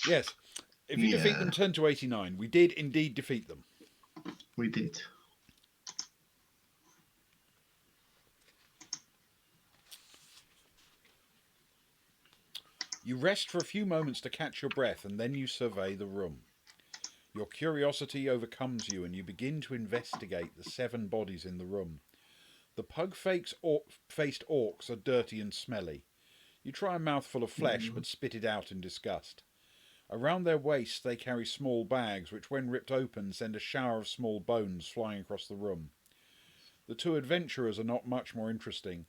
Yes, if you defeat them, turn to 89. We did indeed defeat them. We did. You rest for a few moments to catch your breath, and then you survey the room. Your curiosity overcomes you, and you begin to investigate the 7 bodies in the room. The pug-faced orcs are dirty and smelly. You try a mouthful of flesh, but spit it out in disgust. Around their waists they carry small bags, which when ripped open send a shower of small bones flying across the room. The 2 adventurers are not much more interesting.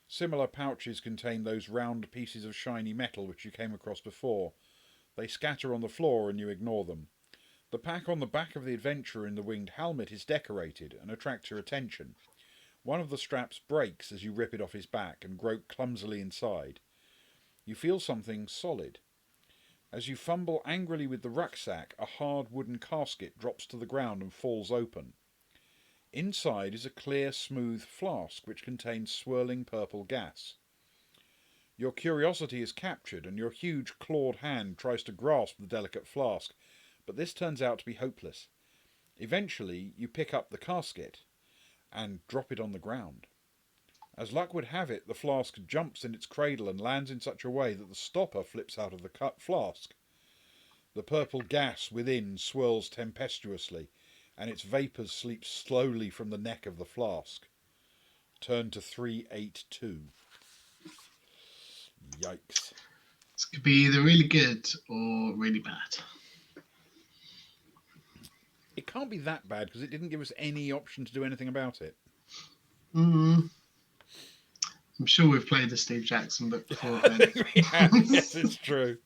Similar pouches contain those round pieces of shiny metal which you came across before. They scatter on the floor and you ignore them. The pack on the back of the adventurer in the winged helmet is decorated and attracts your attention. One of the straps breaks as you rip it off his back and grope clumsily inside. You feel something solid. As you fumble angrily with the rucksack, a hard wooden casket drops to the ground and falls open. Inside is a clear, smooth flask which contains swirling purple gas. Your curiosity is captured and your huge clawed hand tries to grasp the delicate flask, but this turns out to be hopeless. Eventually, you pick up the casket and drop it on the ground. As luck would have it, the flask jumps in its cradle and lands in such a way that the stopper flips out of the cut flask. The purple gas within swirls tempestuously, and its vapours sleep slowly from the neck of the flask. Turn to 382. Yikes. This could be either really good or really bad. It can't be that bad because it didn't give us any option to do anything about it. I'm sure we've played the Steve Jackson book before. I think we have. Yes, it's true.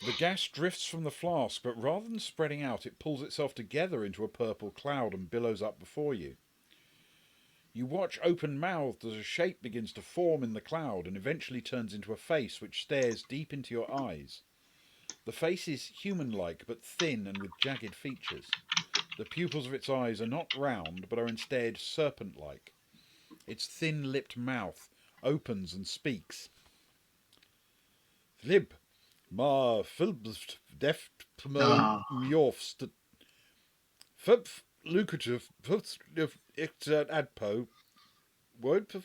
The gas drifts from the flask, but rather than spreading out, it pulls itself together into a purple cloud and billows up before you. You watch open-mouthed as a shape begins to form in the cloud and eventually turns into a face which stares deep into your eyes. The face is human-like, but thin and with jagged features. The pupils of its eyes are not round, but are instead serpent-like. Its thin-lipped mouth opens and speaks. Flib, ma filbst deft mjorfst. Fub lucrative adpo. Wordpf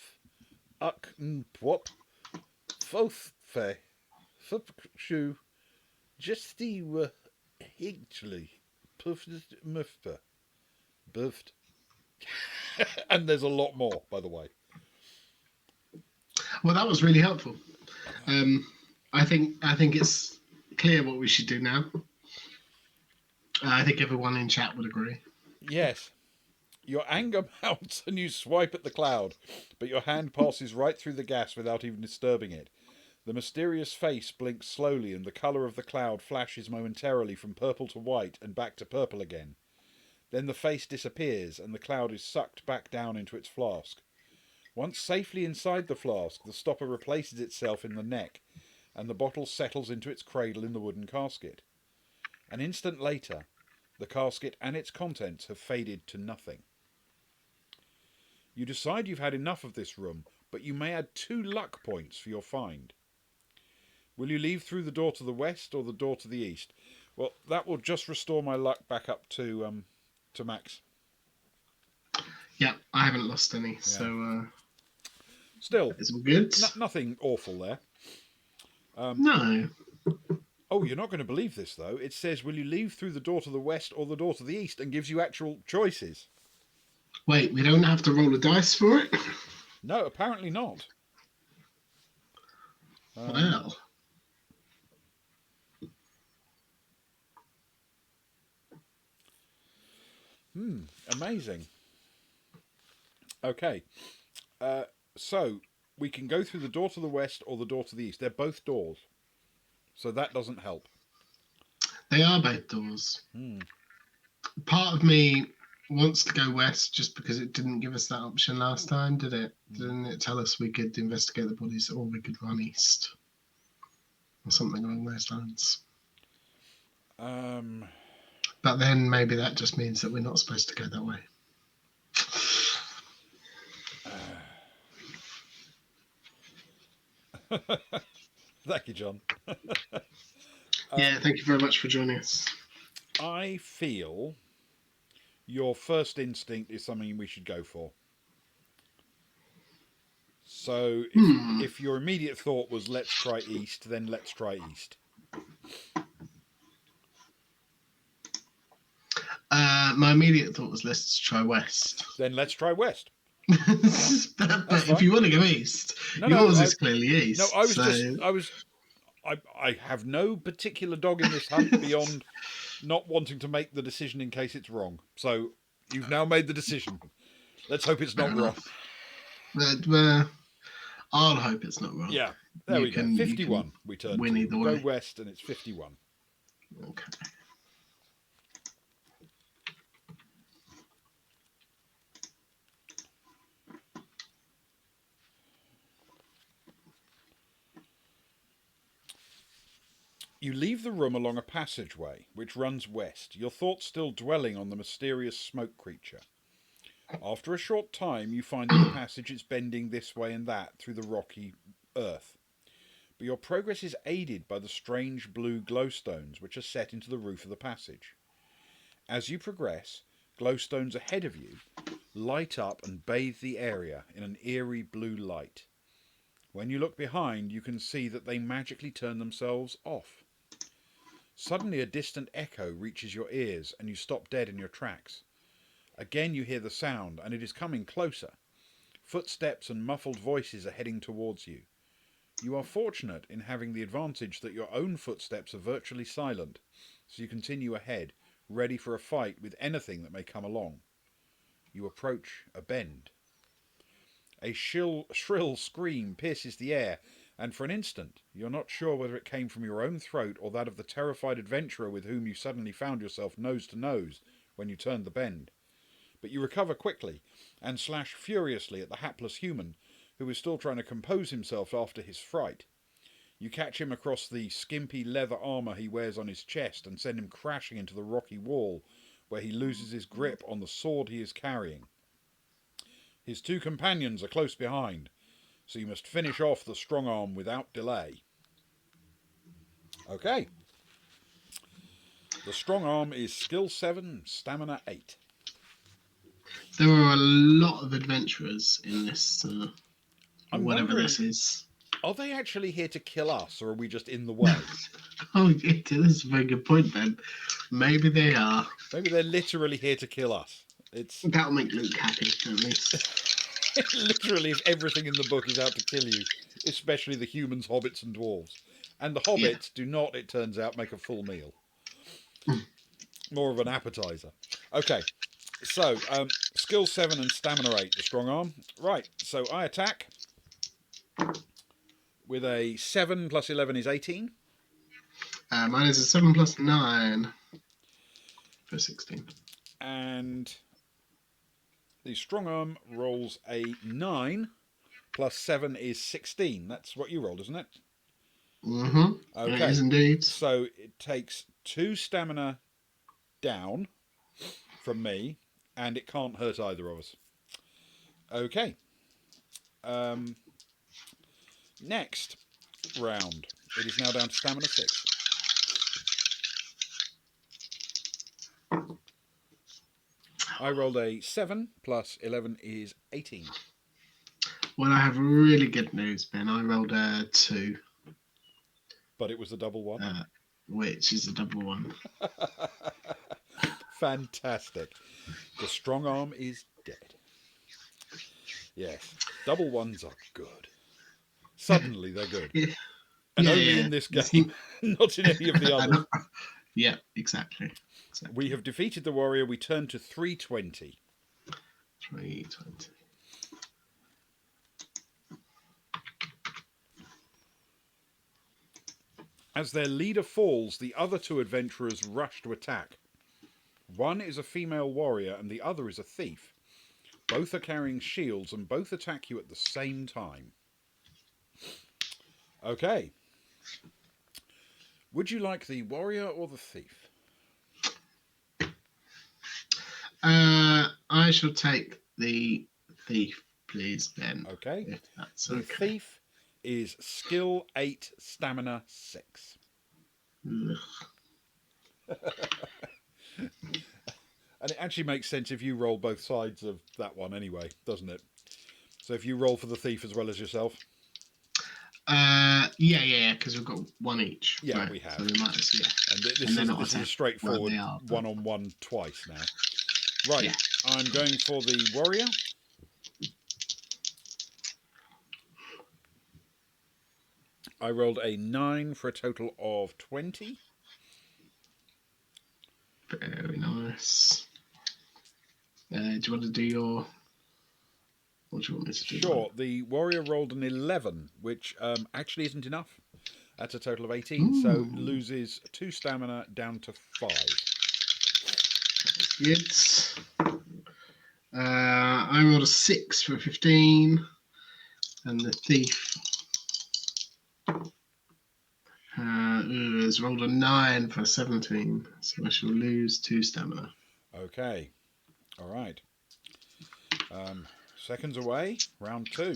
uck pwop. Foth fe. Fup shoe. Justy were higely. Puffed mufper. Buffed. And there's a lot more, by the way. Well, that was really helpful. I think it's clear what we should do now. I think everyone in chat would agree. Yes. Your anger mounts and you swipe at the cloud, but your hand passes right through the gas without even disturbing it. The mysterious face blinks slowly and the colour of the cloud flashes momentarily from purple to white and back to purple again. Then the face disappears and the cloud is sucked back down into its flask. Once safely inside the flask, the stopper replaces itself in the neck and the bottle settles into its cradle in the wooden casket. An instant later, the casket and its contents have faded to nothing. You decide you've had enough of this room, but you may add 2 luck points for your find. Will you leave through the door to the west or the door to the east? Well, that will just restore my luck back up to max. Yeah, I haven't lost any, so still, it's all good. Nothing awful there. No. Oh, you're not going to believe this, though. It says, will you leave through the door to the west or the door to the east, and gives you actual choices. Wait, we don't have to roll a dice for it? No, apparently not. Well, Amazing. Okay. So we can go through the door to the west or the door to the east. They're both doors. So that doesn't help. they are both doors. Part of me wants to go west just because it didn't give us that option last time, did it? Didn't it tell us we could investigate the bodies or we could run east? Or something along those lines. But then maybe that just means that we're not supposed to go that way. Thank you, John. Yeah, thank you very much for joining us. I feel your first instinct is something we should go for. So if your immediate thought was let's try east, then let's try east. My immediate thought was let's try west. Then let's try west. but if you want to go east, yours is clearly east. No, I have no particular dog in this hunt beyond not wanting to make the decision in case it's wrong. So you've now made the decision. Let's hope it's not wrong. I'll hope it's not wrong. Yeah, there we go. 51 we turn win to. Either Go way. west and it's 51. Okay. You leave the room along a passageway which runs west, your thoughts still dwelling on the mysterious smoke creature. After a short time, you find that the passage is bending this way and that through the rocky earth. But your progress is aided by the strange blue glowstones which are set into the roof of the passage. As you progress, glowstones ahead of you light up and bathe the area in an eerie blue light. When you look behind, you can see that they magically turn themselves off. Suddenly a distant echo reaches your ears and you stop dead in your tracks. Again you hear the sound and it is coming closer. Footsteps and muffled voices are heading towards you. You are fortunate in having the advantage that your own footsteps are virtually silent, so you continue ahead, ready for a fight with anything that may come along. You approach a bend. A shrill scream pierces the air, and for an instant you're not sure whether it came from your own throat or that of the terrified adventurer with whom you suddenly found yourself nose to nose when you turned the bend. But you recover quickly and slash furiously at the hapless human who is still trying to compose himself after his fright. You catch him across the skimpy leather armour he wears on his chest and send him crashing into the rocky wall, where he loses his grip on the sword he is carrying. His two companions are close behind, so you must finish off the strong arm without delay. Okay. The strong arm is skill 7, stamina 8. There are a lot of adventurers in this, whatever this is. Are they actually here to kill us, or are we just in the way? Oh, this is a very good point, Ben. Maybe they are. Maybe they're literally here to kill us. That'll make Luke happy, at least. Literally, if everything in the book is out to kill you, especially the humans, hobbits, and dwarves. And the hobbits do not, it turns out, make a full meal. More of an appetizer. Okay, so skill 7 and stamina 8, the strong arm. Right, so I attack with a 7 plus 11 is 18. Mine is a 7 plus 9 for 16. And the strong arm rolls a 9 plus 7 is 16. That's what you rolled, isn't it? Mm-hmm. Okay. It is indeed. So it takes 2 stamina down from me, and it can't hurt either of us. Okay. Next round. It is now down to stamina 6. I rolled a 7 plus 11 is 18. Well, I have really good news, Ben. I rolled a 2. But it was a double 1? Which is a double 1. Fantastic. The strong arm is dead. Yes, double 1s are good. Suddenly they're good. And Yeah, only yeah. in this It's game, not in any of the I others. know. Yeah, exactly. We have defeated the warrior. We turn to 320. 320. As their leader falls, the other two adventurers rush to attack. One is a female warrior and the other is a thief. Both are carrying shields and both attack you at the same time. Okay. Would you like the warrior or the thief? I shall take the thief, please, Ben. Okay. If that's The okay. thief is skill 8, stamina 6. And it actually makes sense if you roll both sides of that one anyway, doesn't it? So if you roll for the thief as well as yourself. Yeah, because we've got one each. Yeah, right? we have. So we might just, And this and then is a straightforward one-on-one twice now. Right, Yeah. I'm going for the warrior. I rolled a 9 for a total of 20. Very nice. Do you want to do your... What do you want me to do? Sure, the warrior rolled an 11, which actually isn't enough. That's a total of 18, so loses 2 stamina down to 5. Good. I rolled a 6 for 15, and the thief has rolled a 9 for 17, so I shall lose 2 stamina. Okay, all right. Seconds away, round 2.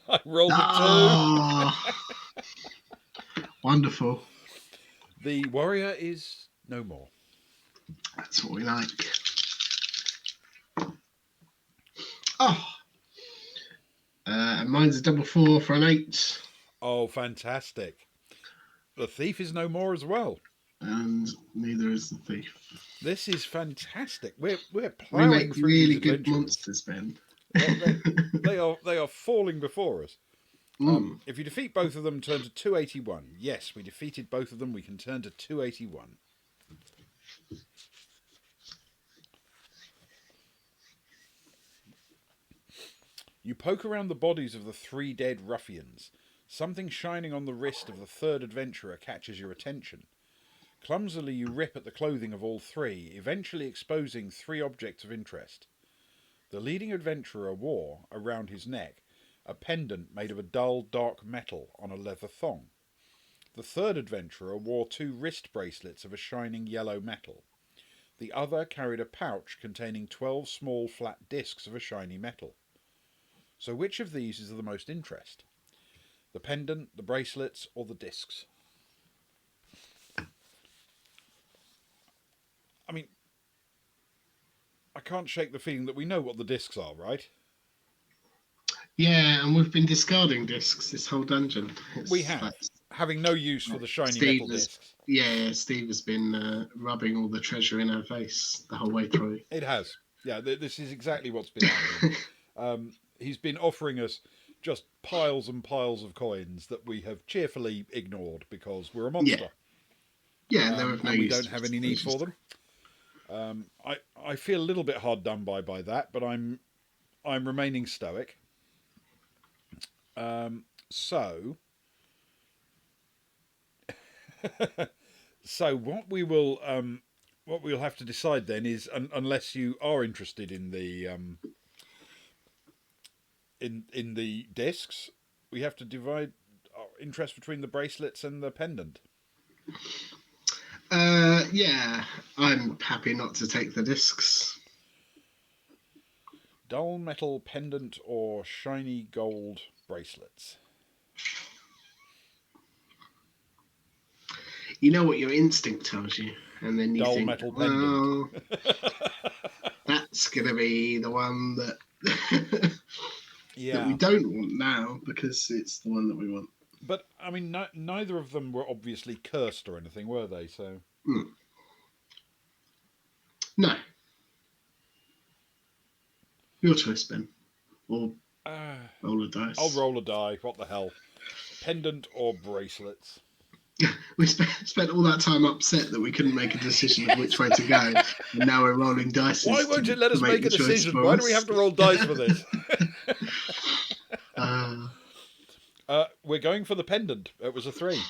I rolled a 2. Wonderful. The warrior is no more. That's what we like. Oh. And mine's a double 4 for an 8. Oh, fantastic. The thief is no more as well. And neither is the thief. This is fantastic. We're We ploughing make through really these good adventures. monsters, Ben. They are falling before us. If you defeat both of them, turn to 281. Yes, we defeated both of them. We can turn to 281. You poke around the bodies of the 3 dead ruffians. Something shining on the wrist of the third adventurer catches your attention. Clumsily you rip at the clothing of all 3, eventually exposing 3 objects of interest. The leading adventurer wore, around his neck, a pendant made of a dull, dark metal on a leather thong. The third adventurer wore 2 wrist bracelets of a shining yellow metal. The other carried a pouch containing 12 small flat discs of a shiny metal. So which of these is of the most interest? The pendant, the bracelets, or the discs? I mean, I can't shake the feeling that we know what the discs are, right? Yeah, and we've been discarding discs this whole dungeon. We have, having no use for the shiny metal discs. Yeah, Steve has been rubbing all the treasure in her face the whole way through. It has. Yeah, this is exactly what's been happening. He's been offering us just piles and piles of coins that we have cheerfully ignored because we're a monster. Yeah, and we don't have any need for them. I feel a little bit hard done by that, but I'm remaining stoic. So what we'll have to decide then is, unless you are interested in the in the discs, we have to divide our interest between the bracelets and the pendant. Yeah, I'm happy not to take the discs. Dull metal pendant or shiny gold bracelets? You know what your instinct tells you, and then you dull think, metal pendant. That's going to be the one that yeah. that we don't want now because it's the one that we want. But I mean, neither of them were obviously cursed or anything, were they? So no. Your choice, Ben. Or Uh, roll a I'll dice. roll a die. What the hell? Pendant or bracelets? We spent all that time upset that we couldn't make a decision of which way to go, and now we're rolling Why dice won't to, it let to us make make the a choice decision? for Why do we have us. to roll dice for this? uh, We're going for the pendant. It was a 3.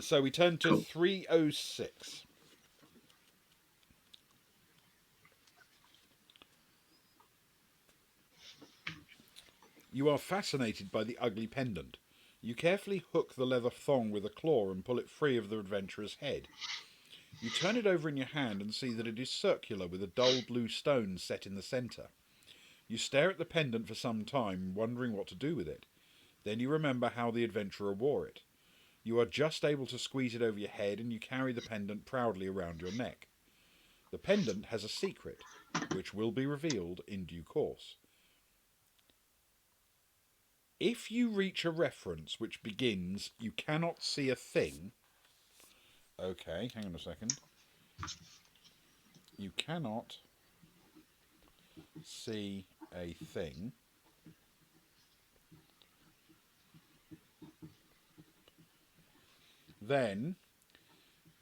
So we turn to cool. 306. You are fascinated by the ugly pendant. You carefully hook the leather thong with a claw and pull it free of the adventurer's head. You turn it over in your hand and see that it is circular with a dull blue stone set in the centre. You stare at the pendant for some time, wondering what to do with it. Then you remember how the adventurer wore it. You are just able to squeeze it over your head and you carry the pendant proudly around your neck. The pendant has a secret, which will be revealed in due course. If you reach a reference which begins, "You cannot see a thing." Okay, hang on a second. You cannot see a thing. Then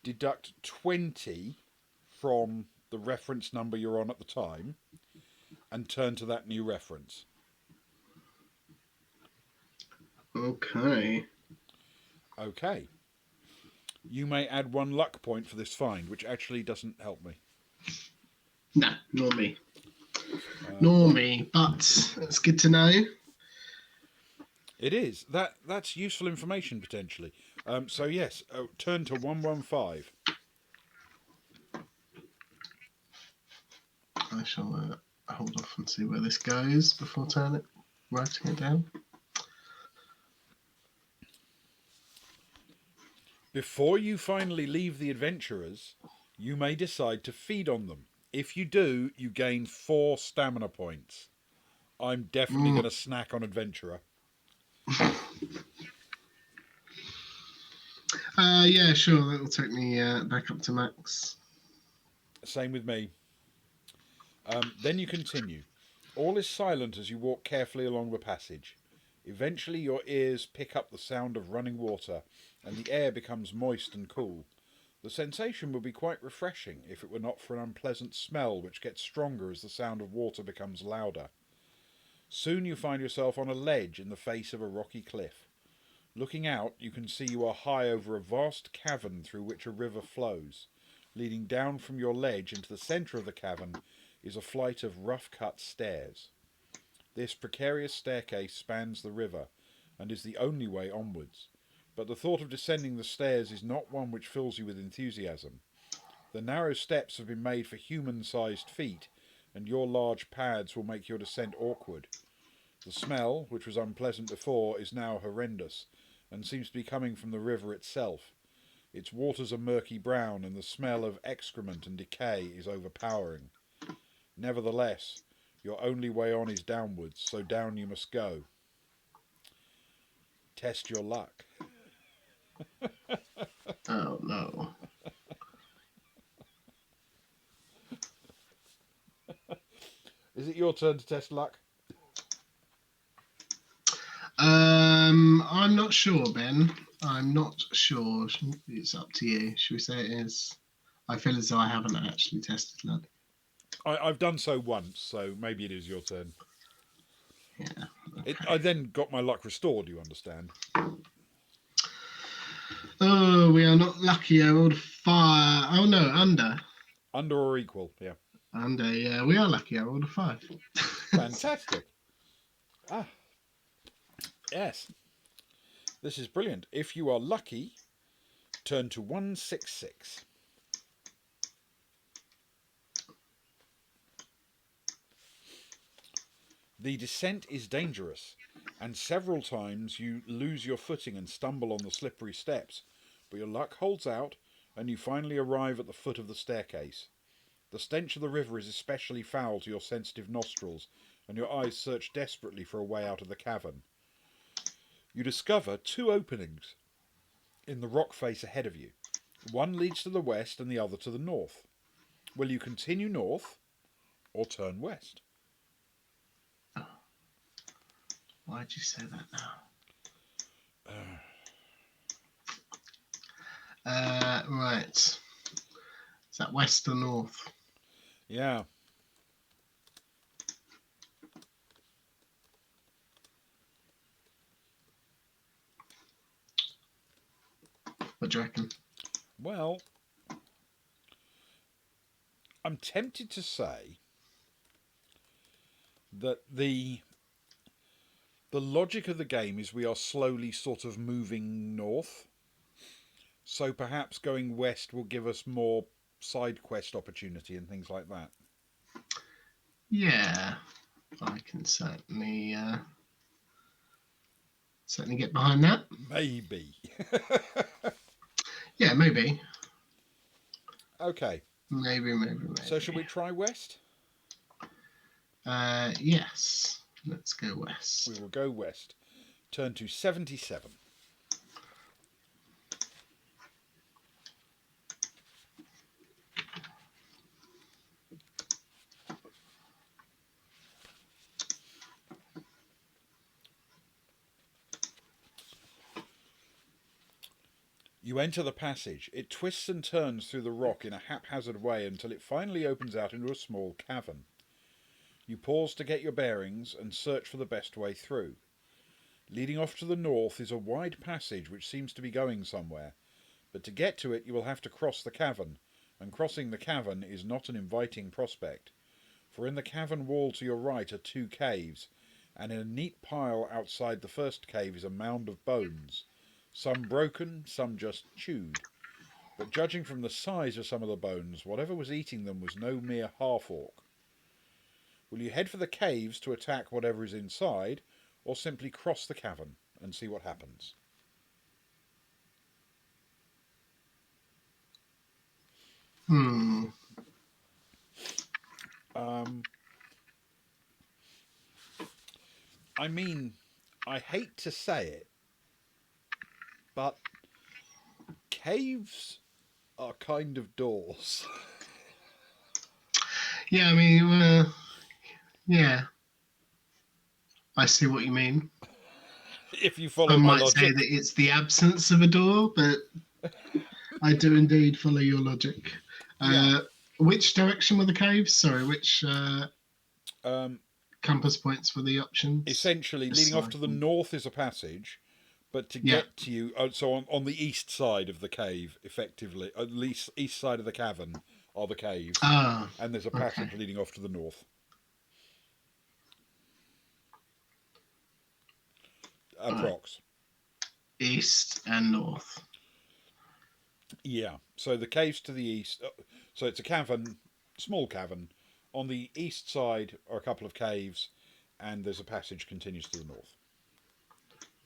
deduct 20 from the reference number you're on at the time and turn to that new reference. Okay. Okay. You may add 1 luck point for this find, which actually doesn't help me. No, nor me. Nor me, but it's good to know. It is. That's useful information, potentially. So, yes, turn to 115. I shall hold off and see where this goes before writing it down. Before you finally leave the adventurers, you may decide to feed on them. If you do, you gain 4 stamina points. I'm definitely going to snack on adventurer. Yeah, sure. That'll take me back up to max. Same with me. Then you continue. All is silent as you walk carefully along the passage. Eventually, your ears pick up the sound of running water, and the air becomes moist and cool. The sensation would be quite refreshing if it were not for an unpleasant smell which gets stronger as the sound of water becomes louder. Soon you find yourself on a ledge in the face of a rocky cliff. Looking out, you can see you are high over a vast cavern through which a river flows. Leading down from your ledge into the centre of the cavern is a flight of rough-cut stairs. This precarious staircase spans the river and is the only way onwards, but the thought of descending the stairs is not one which fills you with enthusiasm. The narrow steps have been made for human-sized feet, and your large pads will make your descent awkward. The smell, which was unpleasant before, is now horrendous, and seems to be coming from the river itself. Its waters are murky brown, and the smell of excrement and decay is overpowering. Nevertheless, your only way on is downwards, so down you must go. Test your luck. Oh no. Is it your turn to test luck? I'm not sure, Ben. I'm not sure. It's up to you. Should we say it is? I feel as though I haven't actually tested luck. I've done so once, so maybe it is your turn. Yeah. I then got my luck restored, you understand. Oh, we are not lucky. I rolled a 5. Oh no, under. Under or equal, yeah. Under, yeah, we are lucky. I rolled a 5. Fantastic. Yes. This is brilliant. If you are lucky, turn to 166. The descent is dangerous, and several times you lose your footing and stumble on the slippery steps, but your luck holds out, and you finally arrive at the foot of the staircase. The stench of the river is especially foul to your sensitive nostrils, and your eyes search desperately for a way out of the cavern. You discover 2 openings in the rock face ahead of you. One leads to the west and the other to the north. Will you continue north or turn west? Why'd you say that now? Right. Is that west or north? Yeah. What do you reckon? Well, I'm tempted to say that the logic of the game is we are slowly sort of moving north. So perhaps going west will give us more side quest opportunity and things like that. Yeah, I can certainly get behind that. Maybe. Yeah, maybe. Okay. Maybe. So should we try west? Yes. Let's go west. We will go west. Turn to 77. You enter the passage. It twists and turns through the rock in a haphazard way until it finally opens out into a small cavern. You pause to get your bearings and search for the best way through. Leading off to the north is a wide passage which seems to be going somewhere, but to get to it you will have to cross the cavern, and crossing the cavern is not an inviting prospect, for in the cavern wall to your right are two caves, and in a neat pile outside the first cave is a mound of bones, some broken, some just chewed. But judging from the size of some of the bones, whatever was eating them was no mere half-orc. Will you head for the caves to attack whatever is inside, or simply cross the cavern and see what happens? Hmm. I mean, I hate to say it, but caves are kind of doors. Yeah, I mean, yeah. I see what you mean. If you I follow my might say that logic. it's the absence of a door, but I do indeed follow your logic. Yeah. Which direction were the caves? Sorry, which Um, compass points were the options? Essentially, Just leading so off I to the can. north is a passage, but to Yeah. get to you, so on the east side of the cave, effectively, at least east side of the cavern are the caves, Ah, and there's a okay. passage leading off to the north. Right. Approx. East and north. Yeah. So the caves to the east. So it's a cavern, small cavern. On the east side are a couple of caves, and there's a passage continues to the north.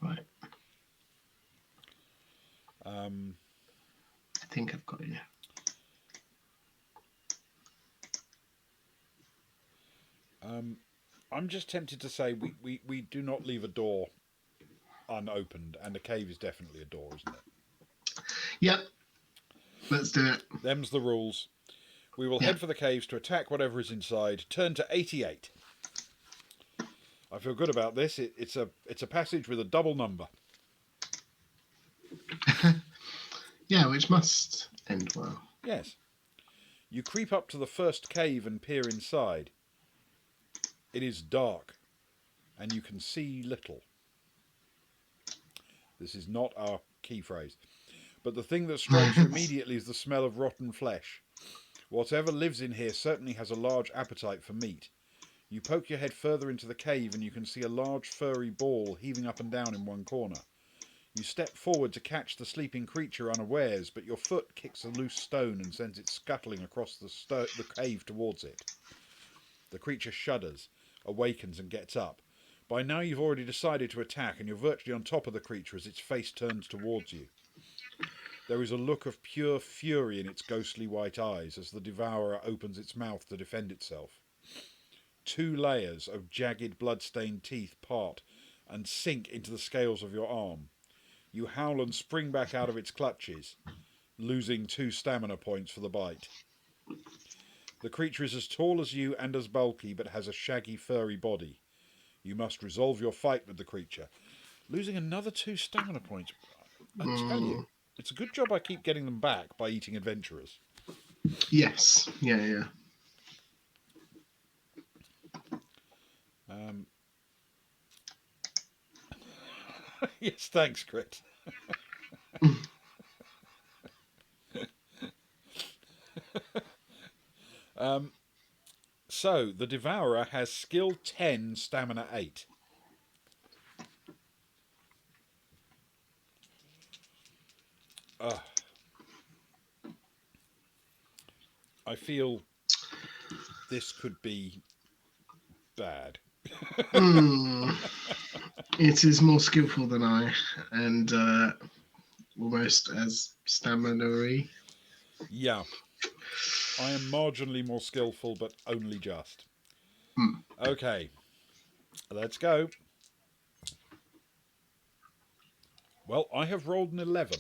Right. Um, I think I've got you. I'm just tempted to say we do not leave a door unopened, and a cave is definitely a door, isn't it? Yep. Let's do it. Them's the rules. We will Yeah. head for the caves to attack whatever is inside. Turn to 88. I feel good about this. It's a passage with a double number. Yeah, which must end well. Yes. You creep up to the first cave and peer inside. It is dark, and you can see little. This is not our key phrase. But the thing that strikes you immediately is the smell of rotten flesh. Whatever lives in here certainly has a large appetite for meat. You poke your head further into the cave and you can see a large furry ball heaving up and down in one corner. You step forward to catch the sleeping creature unawares, but your foot kicks a loose stone and sends it scuttling across the cave towards it. The creature shudders, awakens and gets up. By now you've already decided to attack and you're virtually on top of the creature as its face turns towards you. There is a look of pure fury in its ghostly white eyes as the devourer opens its mouth to defend itself. Two layers of jagged blood-stained teeth part and sink into the scales of your arm. You howl and spring back out of its clutches, losing 2 stamina points for the bite. The creature is as tall as you and as bulky, but has a shaggy, furry body. You must resolve your fight with the creature, losing another 2 stamina points. I tell you, it's a good job I keep getting them back by eating adventurers. Yes. Yeah. Yes, thanks, Chris. So, the Devourer has skill 10, stamina 8. I feel this could be bad. It is more skillful than I, and almost as stamina-y. Yeah, I am marginally more skillful, but only just. Hmm. Okay, let's go. Well, I have rolled an 11,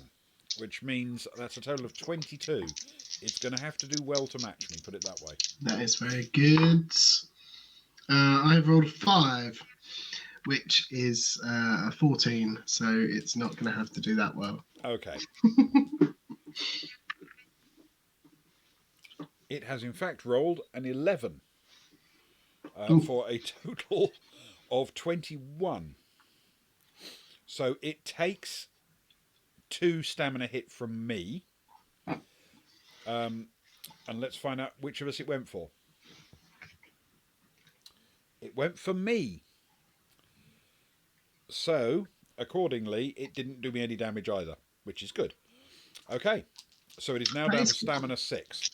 which means that's a total of 22. It's going to have to do well to match me, put it that way. That is very good. I've rolled a 5, which is a 14, so it's not going to have to do that well. Okay. It has in fact rolled an 11 for a total of 21. So it takes 2 stamina hit from me. And let's find out which of us it went for. It went for me. So, accordingly, it didn't do me any damage either, which is good. Okay, so it is now down to stamina 6.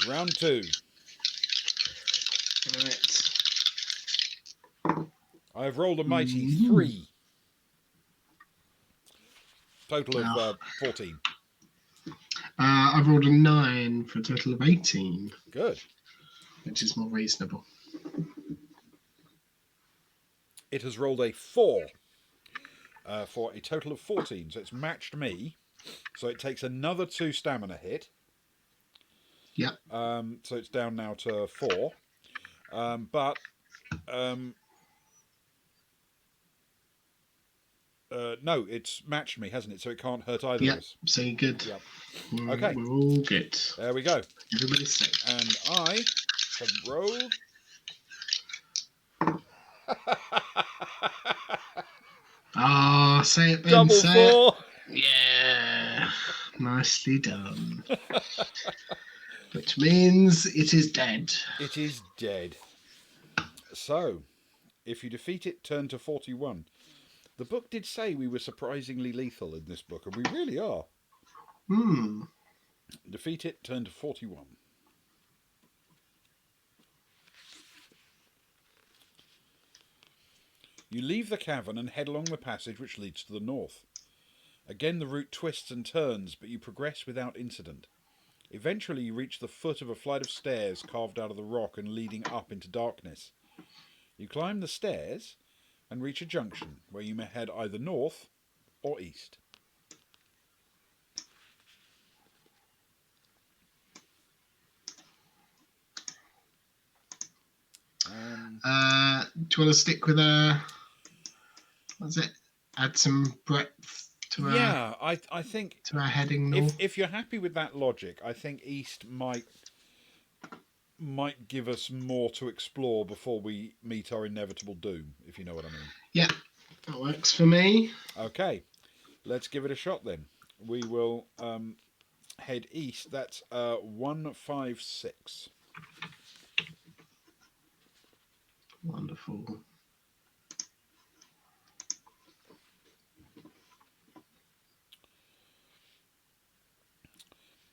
Round 2. Right. I have rolled a mighty 3. Total Wow. of 14. I've rolled a 9 for a total of 18. Good. Which is more reasonable. It has rolled a 4 for a total of 14. So it's matched me. So it takes another 2 stamina hit. Yep. So it's down now to 4. No, it's matched me, hasn't it? So it can't hurt either of us. So you're good. Yep. Okay. We're all good. There we go. Everybody's safe. And I have rolled. Say it, Ben. Double say 4. It. Yeah. Nicely done. Which means it is dead. It is dead. So, if you defeat it, turn to 41. The book did say we were surprisingly lethal in this book, and we really are. Defeat it, turn to 41. You leave the cavern and head along the passage which leads to the north. Again the route twists and turns, but you progress without incident. Eventually you reach the foot of a flight of stairs carved out of the rock and leading up into darkness. You climb the stairs and reach a junction where you may head either north or east. Do you want to stick with what's it? Add some breadth to I think to our heading north. if you're happy with that logic, I think east might give us more to explore before we meet our inevitable doom, if you know what I mean. Yeah, that works for me. Okay, let's give it a shot then. We will head east. That's 156. Wonderful.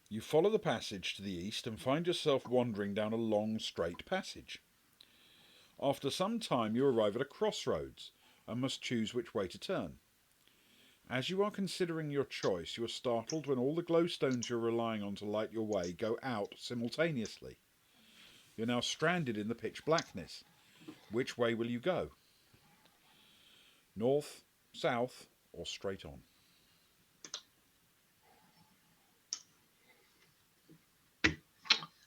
You follow the passage to the east and find yourself wandering down a long, straight passage. After some time, you arrive at a crossroads and must choose which way to turn. As you are considering your choice, you are startled when all the glowstones you're relying on to light your way go out simultaneously. You're now stranded in the pitch blackness. Which way will you go? North, south, or straight on?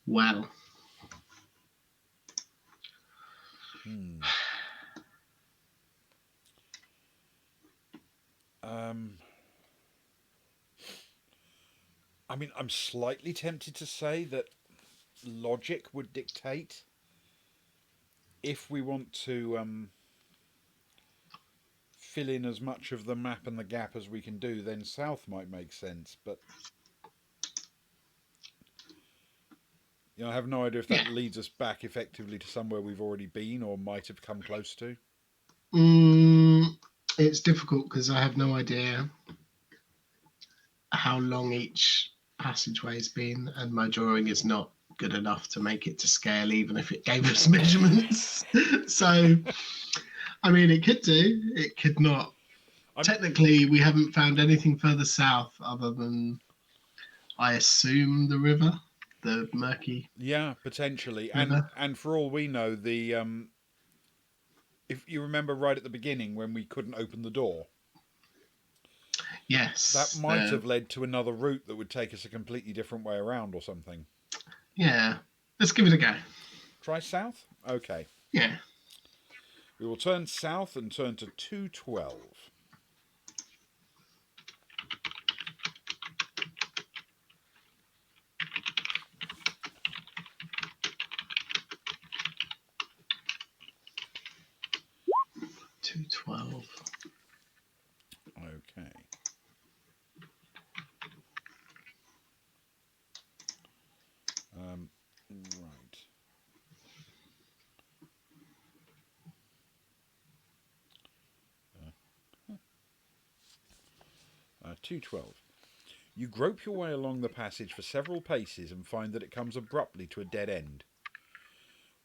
Well. I mean, I'm slightly tempted to say that logic would dictate if we want to fill in as much of the map and the gap as we can do, then south might make sense. But I have no idea if that Yeah. leads us back effectively to somewhere we've already been or might have come close to. It's difficult because I have no idea how long each passageway has been, and my drawing is not good enough to make it to scale, even if it gave us measurements. So, I mean, it could do, it could not. Technically, we haven't found anything further south other than, I assume, the river, the murky Yeah, potentially, river. and for all we know, the if you remember right at the beginning when we couldn't open the door, that Yes, might have led to another route that would take us a completely different way around or something. yeah. Let's give it a go. Try south? Okay. Yeah. We will turn south and turn to 212. $2.12. Okay. Right. 212. You grope your way along the passage for several paces and find that it comes abruptly to a dead end.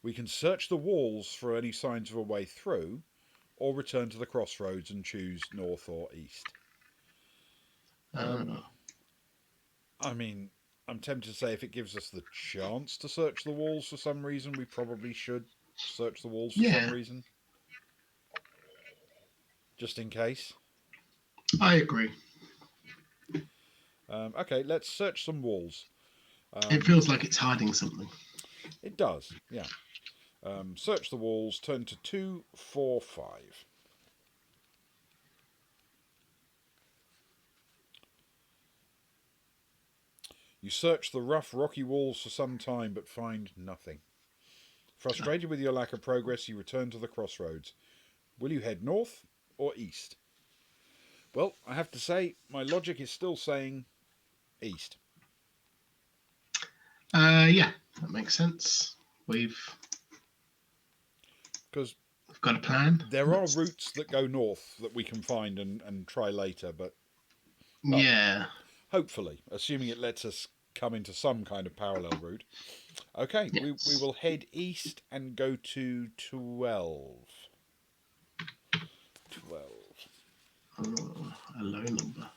We can search the walls for any signs of a way through, or return to the crossroads and choose north or east. Oh. I mean, I'm tempted to say if it gives us the chance to search the walls for some reason, we probably should search the walls for some Yeah, reason. Just in case. I agree. Okay, let's search some walls. It feels like it's hiding something. It does, yeah. Search the walls, turn to 245. You search the rough, rocky walls for some time but find nothing. Frustrated with your lack of progress, you return to the crossroads. Will you head north or east? Well, I have to say, my logic is still saying east. Yeah, that makes sense. We've Because got a plan. there are routes that go north that we can find and try later, but, well, Yeah. hopefully, assuming it lets us come into some kind of parallel route. Okay, Yes. we will head east and go to 12. 12. Oh, a low number.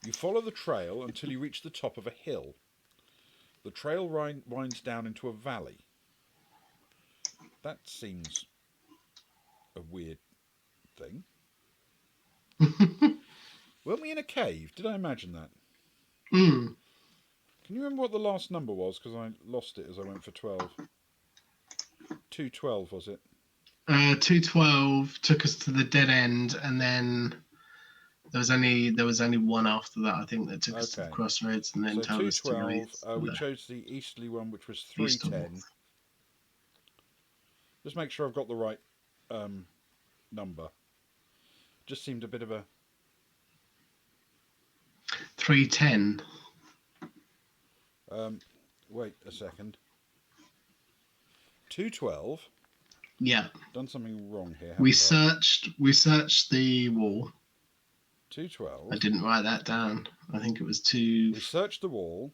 You follow the trail until you reach the top of a hill. The trail winds down into a valley. That seems a weird thing. Weren't we in a cave? Did I imagine that? Mm. Can you remember what the last number was? Because I lost it as I went for 12. 212 was it? 212 took us to the dead end, and then there was only one after that, I think, that took us to the Okay. crossroads and then So told us to go 212, east. we chose the easterly one, which was East or 310. north. Just make sure I've got the right number. Just seemed a bit of a... 310. Wait a second. 212. Yeah. Done something wrong here. We haven't searched the wall. 212. I didn't write that down. I think it was We searched the wall.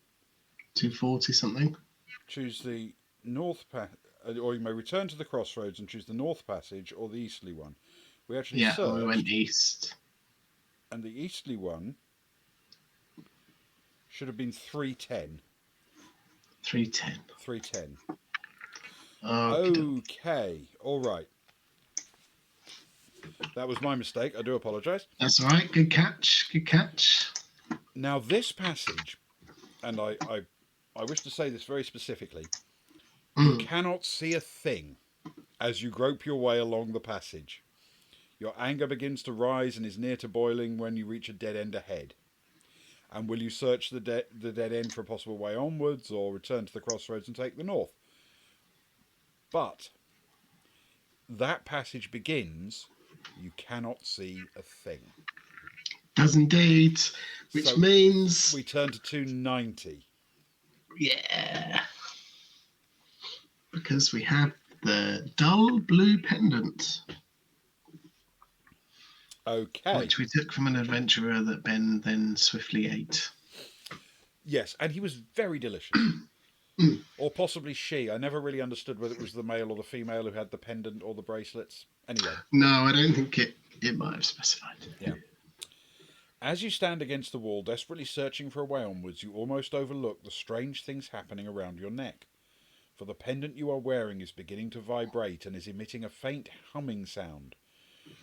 240 something. Choose the north or you may return to the crossroads and choose the north passage or the easterly one. We actually Yeah, searched, and we went east. and the easterly one should have been 310. 310. 310. Okay. Okay, all right. That was my mistake. I do apologise. That's all right. Good catch. Good catch. Now this passage, and I wish to say this very specifically, you cannot see a thing as you grope your way along the passage. Your anger begins to rise and is near to boiling when you reach a dead end ahead. And will you search the dead end for a possible way onwards, or return to the crossroads and take the north? But that passage begins, you cannot see a thing. Does indeed, which So means we turn to 290. yeah, because we have the dull blue pendant, Okay. which we took from an adventurer that Ben then swiftly ate. Yes, and he was very delicious. Mm. Or possibly she. I never really understood whether it was the male or the female who had the pendant or the bracelets. Anyway, No, I don't think it might have specified. yeah. As you stand against the wall, desperately searching for a way onwards, you almost overlook the strange things happening around your neck. For the pendant you are wearing is beginning to vibrate and is emitting a faint humming sound.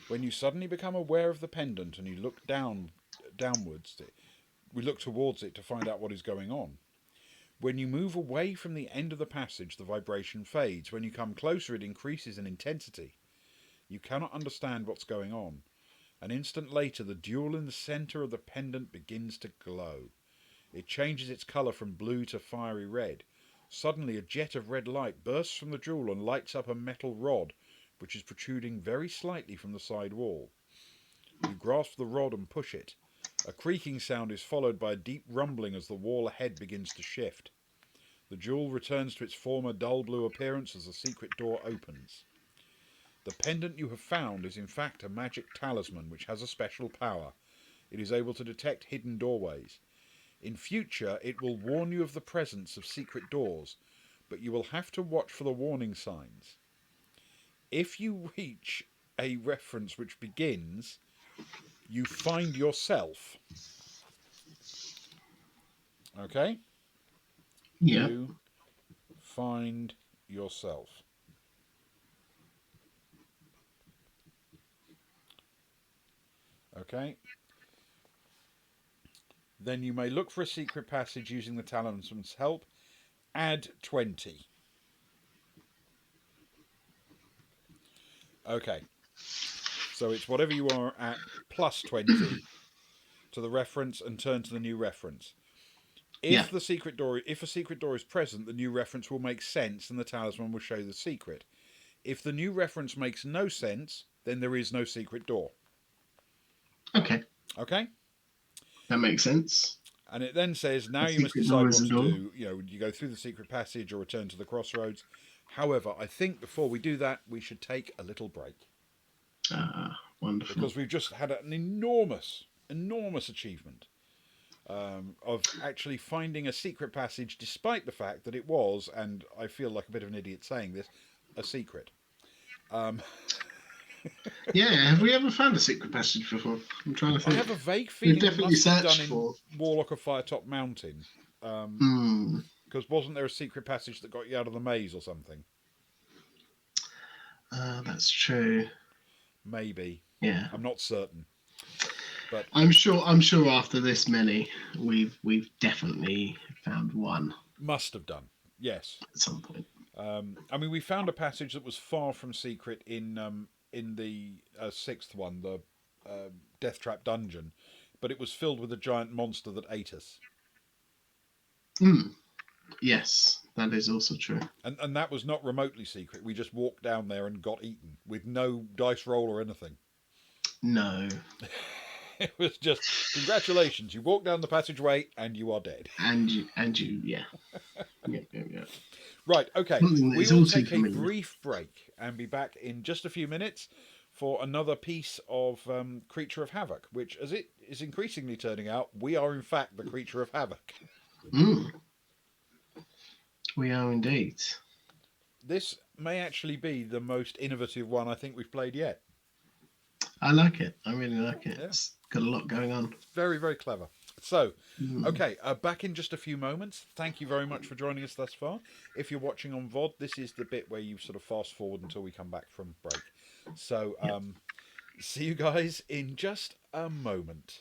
When you suddenly become aware of the pendant and you look downwards, we look towards it to find out what is going on. When you move away from the end of the passage, the vibration fades. When you come closer, it increases in intensity. You cannot understand what's going on. An instant later, the jewel in the centre of the pendant begins to glow. It changes its colour from blue to fiery red. Suddenly, a jet of red light bursts from the jewel and lights up a metal rod, which is protruding very slightly from the side wall. You grasp the rod and push it. A creaking sound is followed by a deep rumbling as the wall ahead begins to shift. The jewel returns to its former dull blue appearance as the secret door opens. The pendant you have found is in fact a magic talisman which has a special power. It is able to detect hidden doorways. In future, it will warn you of the presence of secret doors, but you will have to watch for the warning signs. If you reach a reference which begins, you find yourself. Okay? Yeah. You find yourself. Okay? Then you may look for a secret passage using the talisman's help. Add 20. Okay. So it's whatever you are at plus 20 to the reference and turn to the new reference. Yeah. If a secret door is present, the new reference will make sense and the talisman will show the secret. If the new reference makes no sense, then there is no secret door. Okay. Okay? That makes sense. And it then says, now A you must secret door decide is what a to door. do. You go through the secret passage or return to the crossroads. However, I think before we do that, we should take a little break. Wonderful. Because we've just had an enormous achievement of actually finding a secret passage, despite the fact that it was, and I feel like a bit of an idiot saying this, a secret. Yeah, have we ever found a secret passage before? I'm trying to I think. have a vague We've feeling we definitely must have done searched in for. Warlock of Firetop Mountain. Hmm. Because wasn't there a secret passage that got you out of the maze or something? That's true. Maybe. Yeah. I'm not certain. But I'm sure after this many, we've definitely found one must have done. Yes. at some point. I mean, we found a passage that was far from secret in the sixth one, the Death Trap Dungeon, but it was filled with a giant monster that ate us. Hmm. Yes, that is also true. And that was not remotely secret. We just walked down there and got eaten with no dice roll or anything. No. It was just, congratulations, you walked down the passageway and you are dead. And you, yeah. Yeah. Right, okay. Something that We is will all too take a familiar. brief break and be back in just a few minutes for another piece of Creature of Havoc, which, as it is increasingly turning out, we are in fact the Creature of Havoc. We are indeed. This may actually be the most innovative one I think we've played yet. I like it. I really like it. Yeah. It's got a lot going on. Very, very clever. So, okay, back in just a few moments. Thank you very much for joining us thus far. If you're watching on VOD, this is the bit where you sort of fast forward until we come back from break. So, see you guys in just a moment.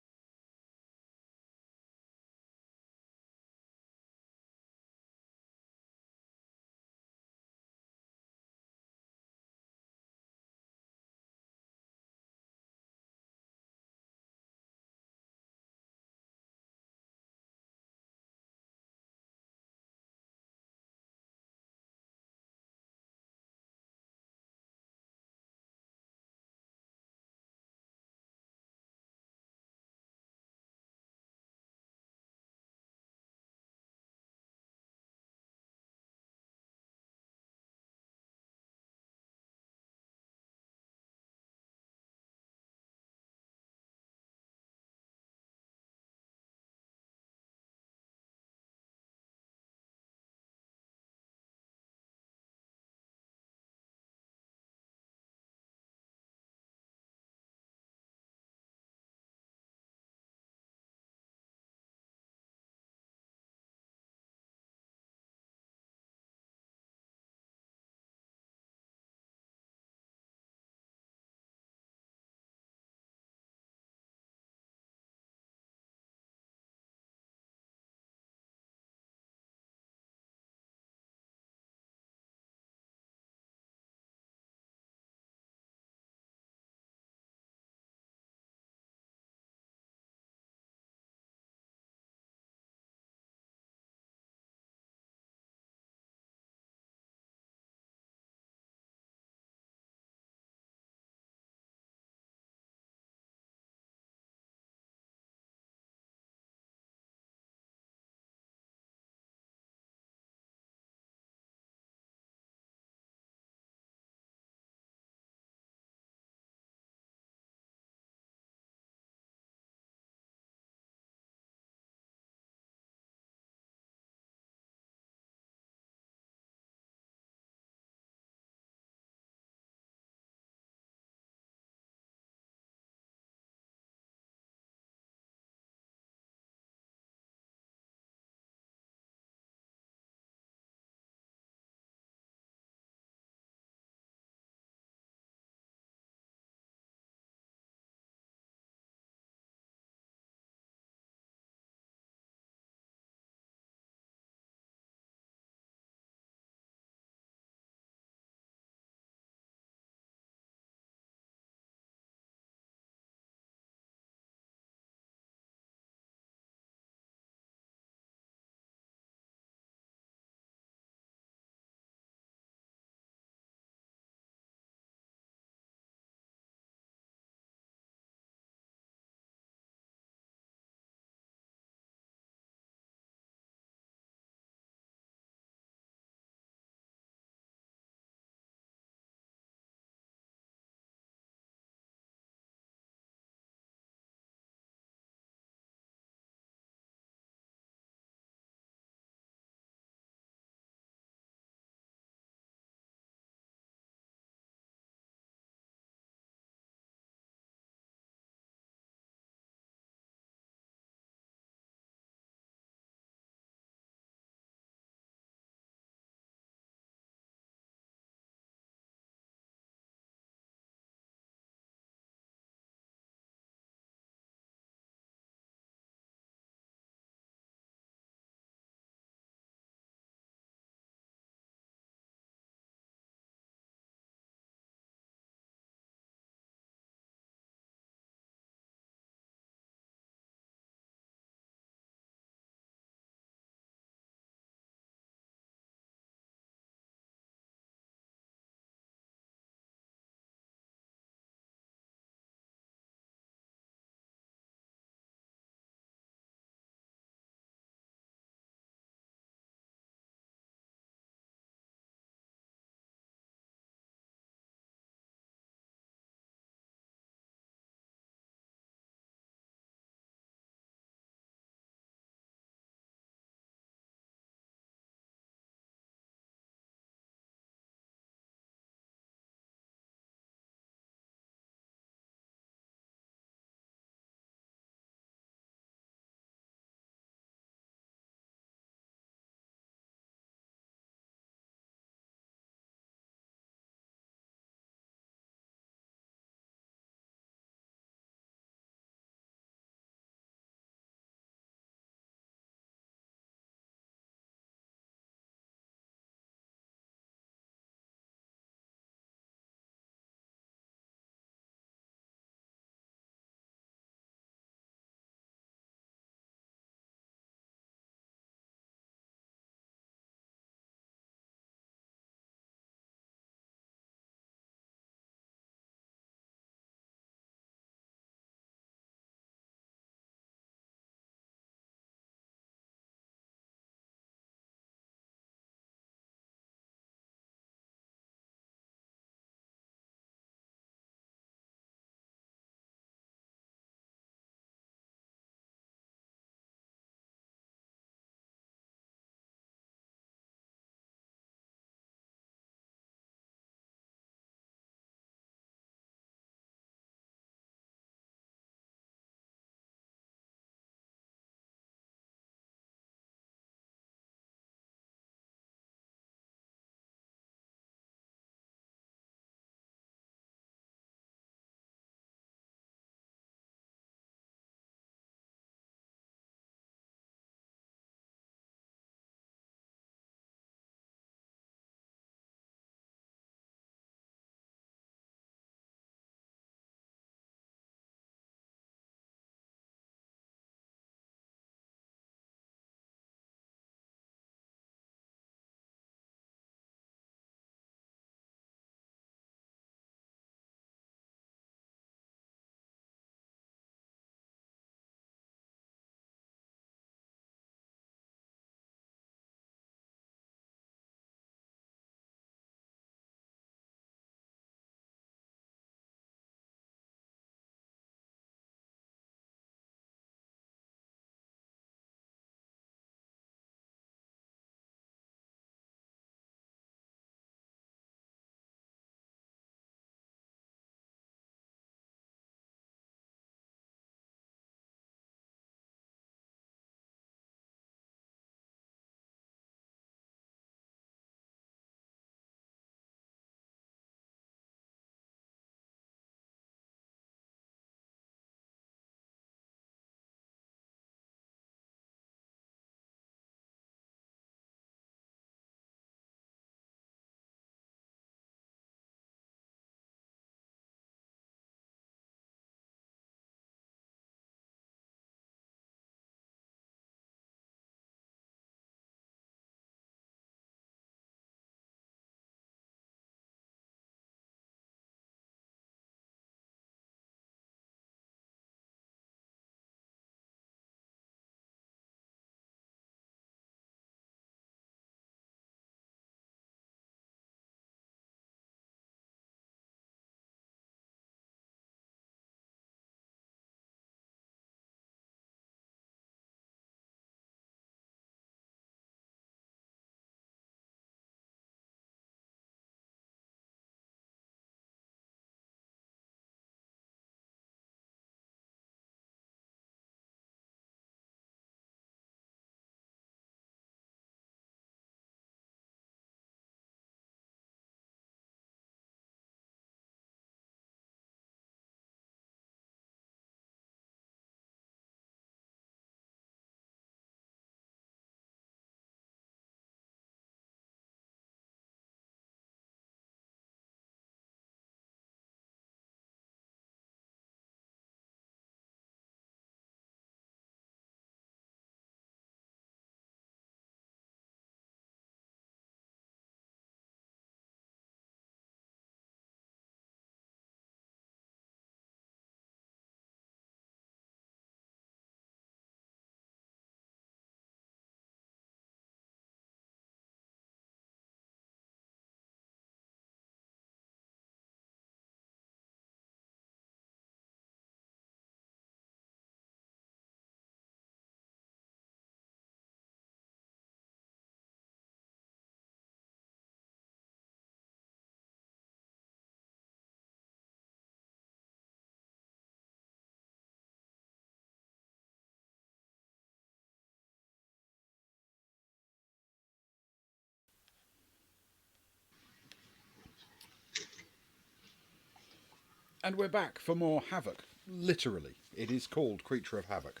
And we're back for more Havoc. Literally, it is called Creature of Havoc.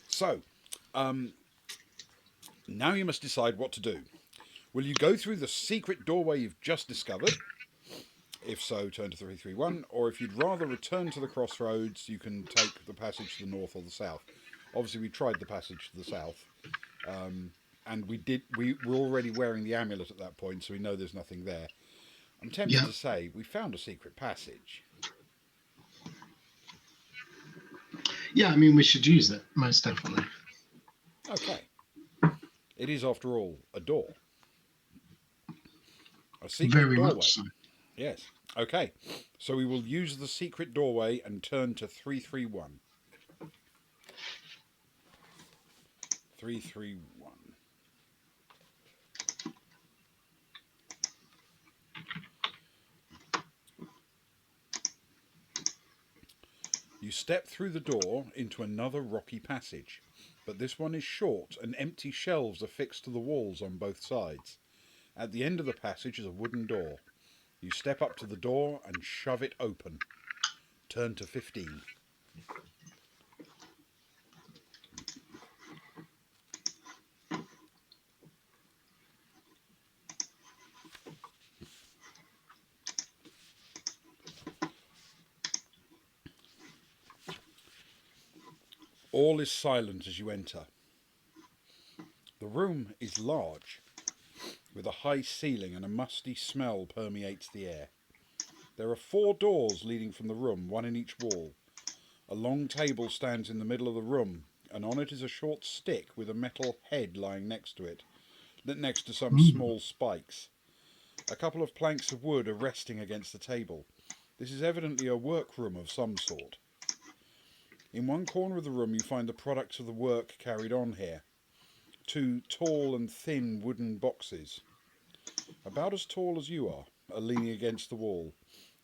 So, now you must decide what to do. Will you go through the secret doorway you've just discovered? If so, turn to 331. Or if you'd rather return to the crossroads, you can take the passage to the north or the south. Obviously, we tried the passage to the south, and we were already wearing the amulet at that point, so we know there's nothing there. I'm tempted Yeah. to say we found a secret passage. Yeah, I mean, we should use it, most definitely. Okay. It is, after all, a door. A secret Very much doorway. so. Yes. Okay. So we will use the secret doorway and turn to 331. 331. You step through the door into another rocky passage, but this one is short and empty shelves are fixed to the walls on both sides. At the end of the passage is a wooden door. You step up to the door and shove it open. Turn to 15. All is silent as you enter. The room is large, with a high ceiling, and a musty smell permeates the air. There are 4 doors leading from the room, one in each wall. A long table stands in the middle of the room, and on it is a short stick with a metal head lying next to it, next to some Mm. small spikes. A couple of planks of wood are resting against the table. This is evidently a workroom of some sort. In one corner of the room you find the products of the work carried on here. 2 tall and thin wooden boxes, about as tall as you are leaning against the wall.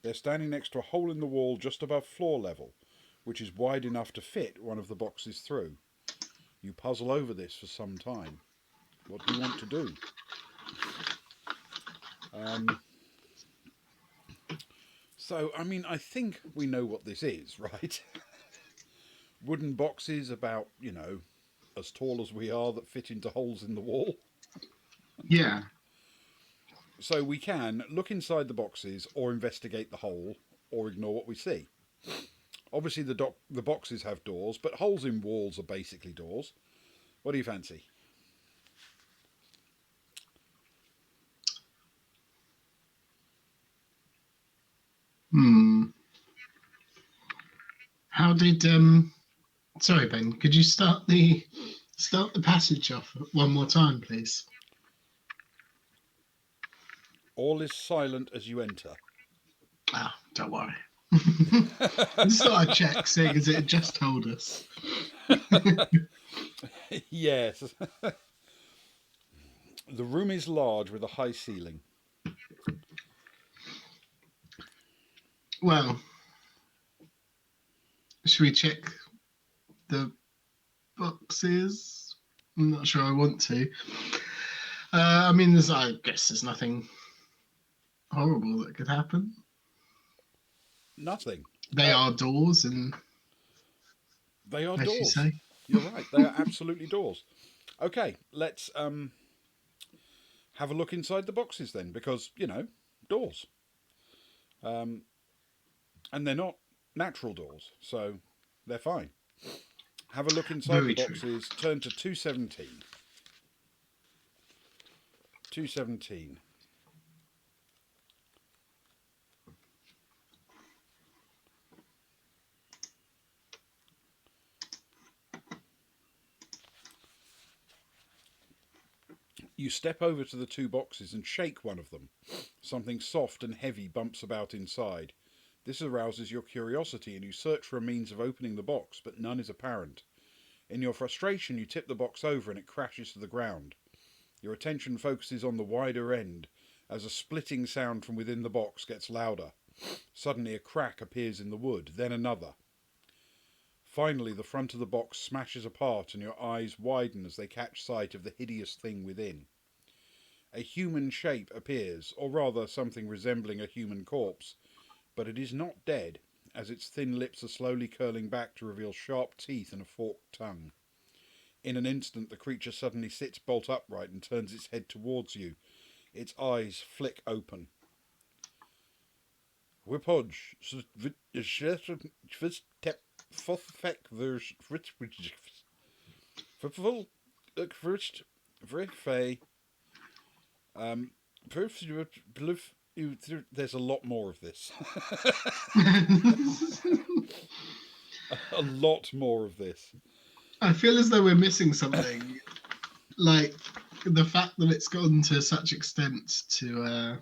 They're standing next to a hole in the wall just above floor level, which is wide enough to fit one of the boxes through. You puzzle over this for some time. What do you want to do? So, I mean, I think we know what this is, right? Wooden boxes about, as tall as we are that fit into holes in the wall. Yeah. So we can look inside the boxes or investigate the hole or ignore what we see. Obviously, the boxes have doors, but holes in walls are basically doors. What do you fancy? Hmm. How did Sorry, Ben. Could you start the passage off one more time, please? All is silent as you enter. Ah, don't worry. Just thought I'd check, seeing as it had just told us. Yes. The room is large with a high ceiling. Well, should we check the boxes? I'm not sure I want to. I mean, I guess there's nothing horrible that could happen. Nothing. They are doors, and They are as you doors. say, You're right. They are absolutely doors. Okay, let's have a look inside the boxes then, because doors, and they're not natural doors, so they're fine. Have a look inside the very true. boxes. Turn to 217. 217. You step over to the 2 boxes and shake one of them. Something soft and heavy bumps about inside. This arouses your curiosity and you search for a means of opening the box, but none is apparent. In your frustration, you tip the box over and it crashes to the ground. Your attention focuses on the wider end as a splitting sound from within the box gets louder. Suddenly a crack appears in the wood, then another. Finally, the front of the box smashes apart and your eyes widen as they catch sight of the hideous thing within. A human shape appears, or rather something resembling a human corpse, but it is not dead, as its thin lips are slowly curling back to reveal sharp teeth and a forked tongue. In an instant, the creature suddenly sits bolt upright and turns its head towards you. Its eyes flick open. Whipodge, there's a lot more of this. A lot more of this. I feel as though we're missing something, like the fact that it's gone to such extent to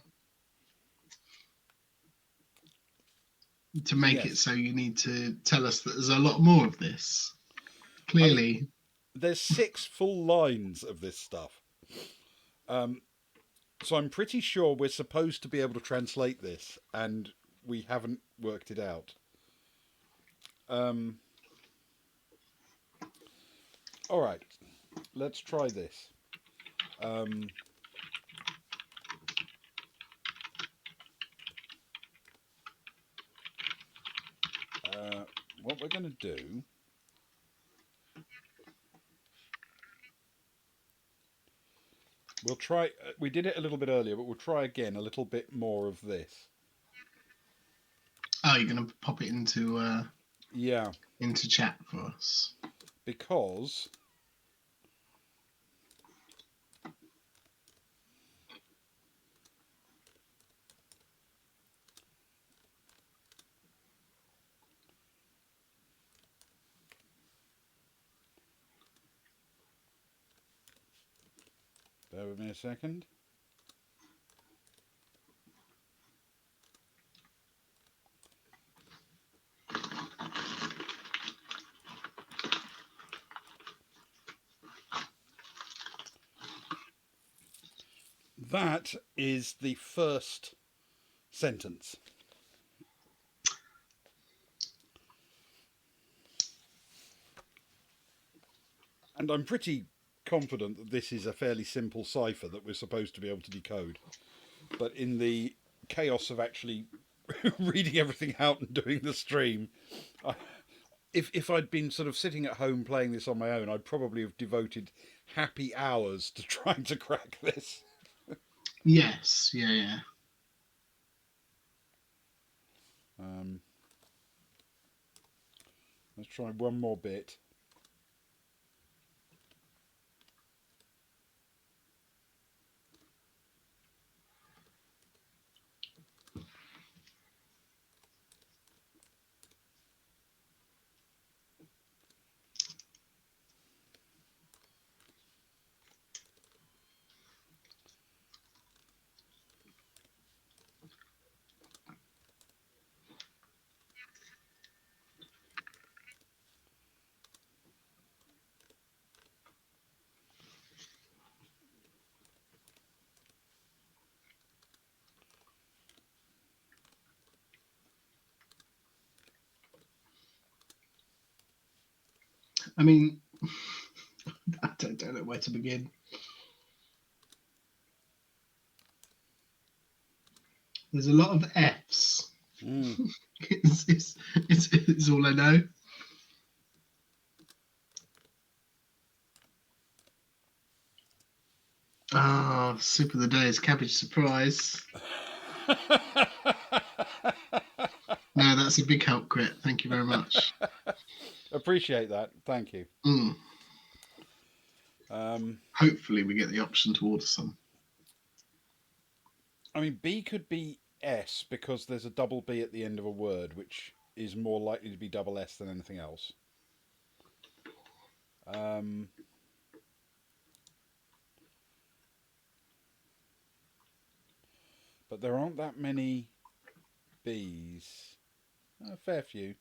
make it Yes. so you need to tell us that there's a lot more of this. I mean, Clearly, there's 6 full lines of this stuff. So I'm pretty sure we're supposed to be able to translate this, and we haven't worked it out. All right, let's try this. What we're going to do. We'll try. We did it a little bit earlier, but we'll try again a little bit more of this. oh, you're going to pop it Yeah, into chat for us. because bear with me a second. That is the first sentence. And I'm pretty confident that this is a fairly simple cipher that we're supposed to be able to decode. But in the chaos of actually reading everything out and doing the stream, if I'd been sort of sitting at home playing this on my own, I'd probably have devoted happy hours to trying to crack this. Yes, yeah. Let's try one more bit. I mean, I don't know where to begin. There's a lot of F's. Mm. It's all I know. Ah, soup of the day is cabbage surprise. No, that's a big help, Crit. Thank you very much. Appreciate that. Thank you. Hopefully, we get the option to order some. I mean, B could be S because there's a double B at the end of a word, which is more likely to be double S than anything else. But there aren't that many B's. A fair few.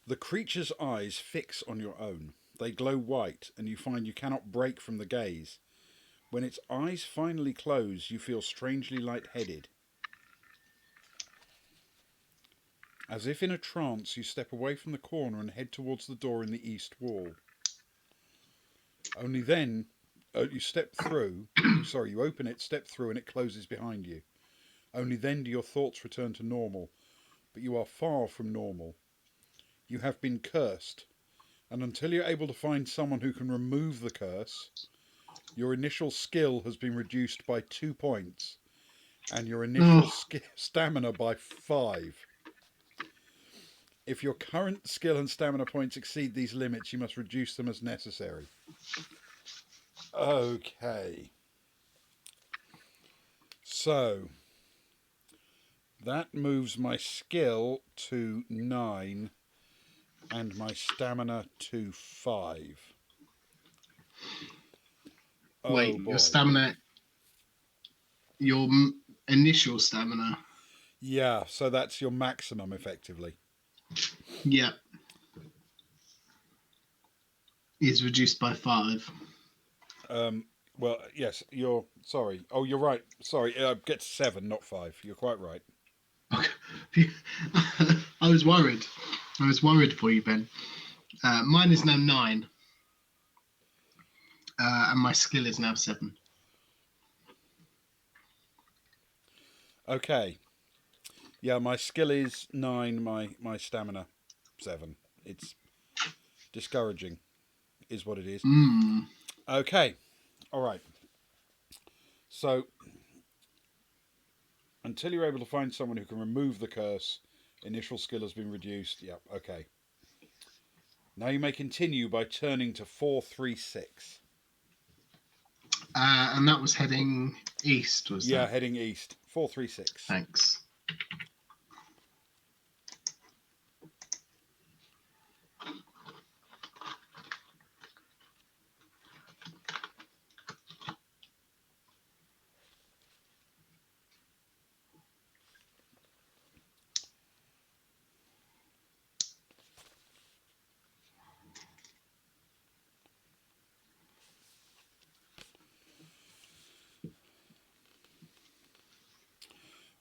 The creature's eyes fix on your own. They glow white, and you find you cannot break from the gaze. When its eyes finally close, you feel strangely lightheaded. As if in a trance, you step away from the corner and head towards the door in the east wall. Only then you step through. You open it, step through, and it closes behind you. Only then do your thoughts return to normal, but you are far from normal. You have been cursed, and until you're able to find someone who can remove the curse, your initial skill has been reduced by 2 points, and your initial Oh, stamina by 5. If your current skill and stamina points exceed these limits, you must reduce them as necessary. Okay. So, that moves my skill to 9 and my stamina to 5. Oh wait, your boy. stamina, your initial stamina. Yeah, so that's your maximum effectively. Yeah, is reduced by 5. Um, well, yes, you're sorry. Oh, you're right. Sorry, get to 7, not 5. You're quite right. Okay. I was worried. I was worried for you, Ben. Mine is now 9, and my skill is now 7. Okay. Yeah, my skill is 9, my stamina 7. It's discouraging, is what it is. Mm. Okay. All right. So, until you're able to find someone who can remove the curse, initial skill has been reduced. Yep, okay. Now you may continue by turning to 436. And that was heading east, was Yeah, that? heading east. 436. Thanks.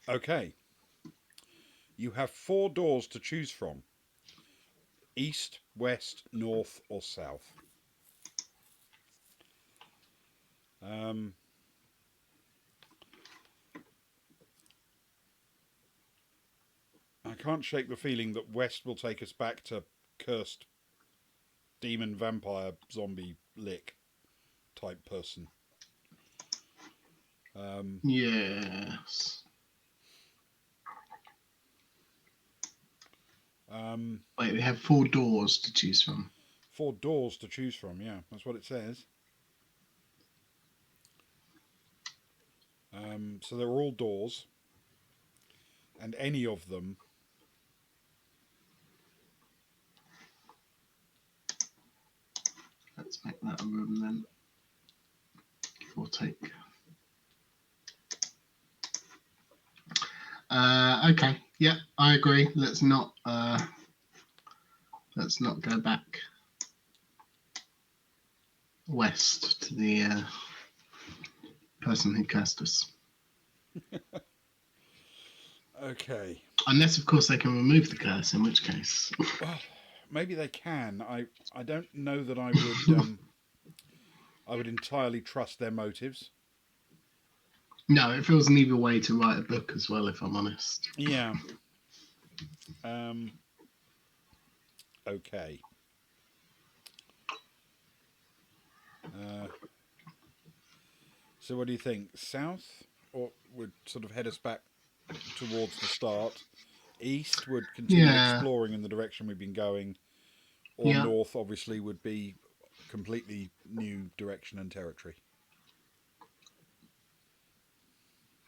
Okay. You have 4 doors to choose from: east, west, north, or south. Um, I can't shake the feeling that west will take us back to cursed demon vampire zombie lick type person. Yes. Um, Wait, we have 4 doors to choose from. 4 doors to choose from, yeah, that's what it says. So they're all doors, and any of them. Let's make that a room then. Give or take. Okay. Yeah, I agree. Let's not go back west to the person who cursed us. Okay. Unless, of course, they can remove the curse, in which case. Well, maybe they can. I don't know that I would entirely trust their motives. No, it feels an evil way to write a book as well, if I'm honest. Yeah. Um. Okay. Uh, so what do you think? South, or would sort of head us back towards the start? East would continue Yeah, exploring in the direction we've been going, or yeah. north obviously would be completely new direction and territory.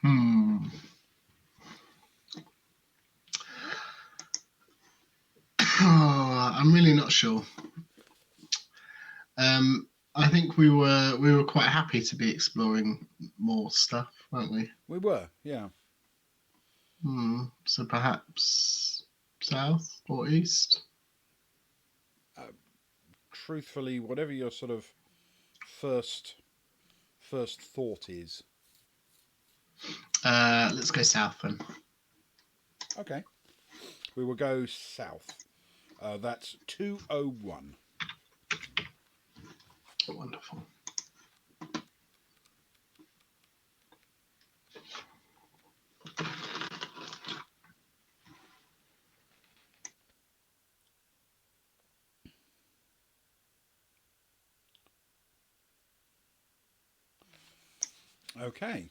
Hmm. I'm really not sure. I think we were quite happy to be exploring more stuff, weren't we? We were, yeah. So perhaps south or east. Uh, Truthfully, whatever your sort of first first thought is. Let's go south then. Okay. We will go south. That's 201. Wonderful. Okay.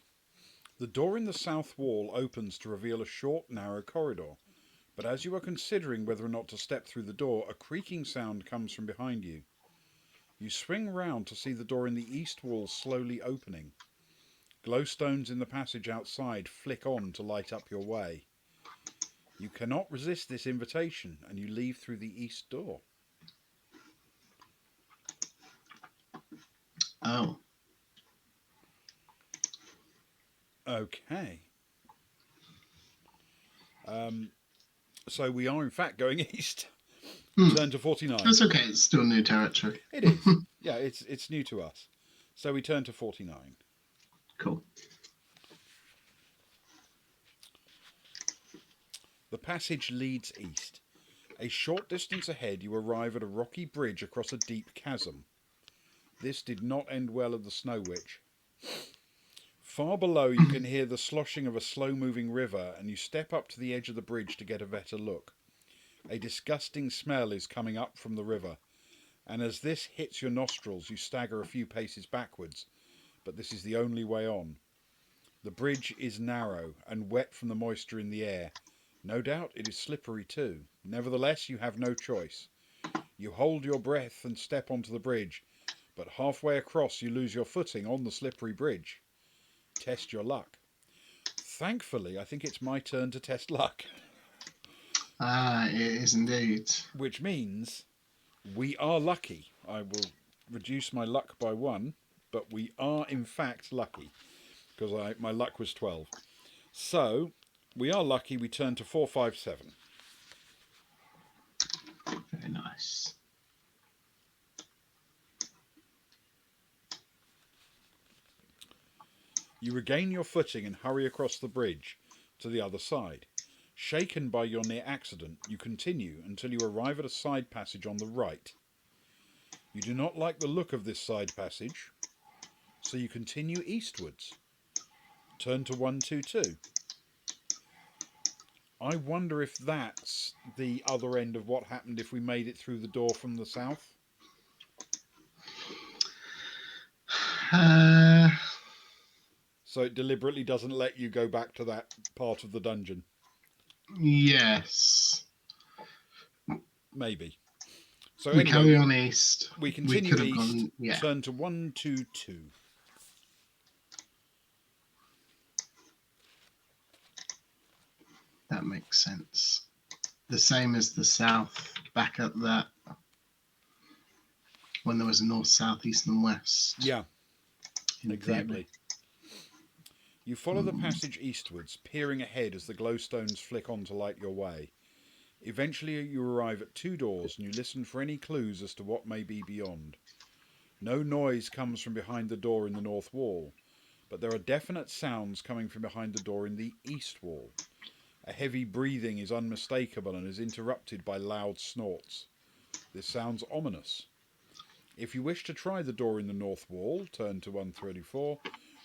The door in the south wall opens to reveal a short, narrow corridor. But as you are considering whether or not to step through the door, a creaking sound comes from behind you. You swing round to see the door in the east wall slowly opening. Glowstones in the passage outside flick on to light up your way. You cannot resist this invitation, and you leave through the east door. Oh. Okay. So we are in fact going east. Turn to 49. That's okay. It's still new territory. It is. Yeah, it's new to us. So we turn to 49. Cool. The passage leads east. A short distance ahead you arrive at a rocky bridge across a deep chasm. This did not end well at the Snow Witch. Far below you can hear the sloshing of a slow-moving river, and you step up to the edge of the bridge to get a better look. A disgusting smell is coming up from the river, and as this hits your nostrils you stagger a few paces backwards, but this is the only way on. The bridge is narrow and wet from the moisture in the air. No doubt it is slippery too. Nevertheless, you have no choice. You hold your breath and step onto the bridge, but halfway across you lose your footing on the slippery bridge. Test your luck. Thankfully, I think it's my turn to test luck. Ah, it is indeed. Which means we are lucky. I will reduce my luck by 1, but we are in fact lucky, because my luck was 12. So, we are lucky. We turn to 457. Very nice. You regain your footing and hurry across the bridge to the other side. Shaken by your near accident, you continue until you arrive at a side passage on the right. You do not like the look of this side passage, so you continue eastwards. Turn to 122. I wonder if that's the other end of what happened if we made it through the door from the south. So it deliberately doesn't let you go back to that part of the dungeon. Yes. Maybe. So We anyway, carry on east. we We continue could have east. gone. Yeah. Turn to 122. That makes sense. The same as the south, back at that, when there was a north, south, east, and west. Yeah, in exactly. theory. You follow the passage eastwards, peering ahead as the glowstones flick on to light your way. Eventually you arrive at 2 doors and you listen for any clues as to what may be beyond. No noise comes from behind the door in the north wall, but there are definite sounds coming from behind the door in the east wall. A heavy breathing is unmistakable and is interrupted by loud snorts. This sounds ominous. If you wish to try the door in the north wall, turn to 134,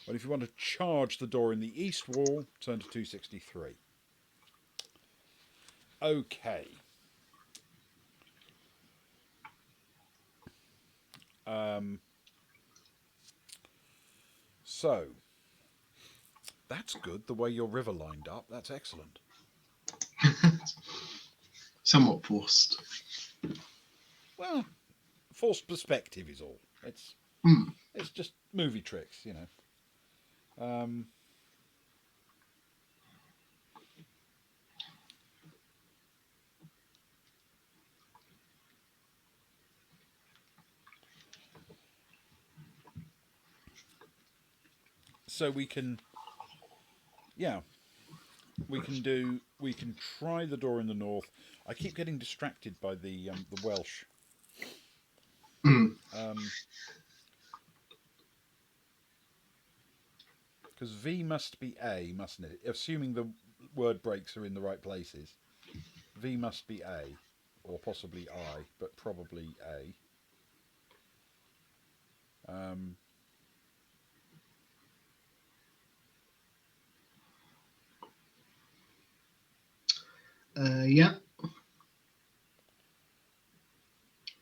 but if you want to charge the door in the east wall, turn to 263. Okay. So, that's good, the way your river lined up. That's excellent. Somewhat forced. Well, forced perspective is all. It's just movie tricks, you know. So we can, yeah, we can try the door in the north. I keep getting distracted by the Welsh. Because V must be A, mustn't it? Assuming the word breaks are in the right places. V must be A, or possibly I, but probably A. Yeah,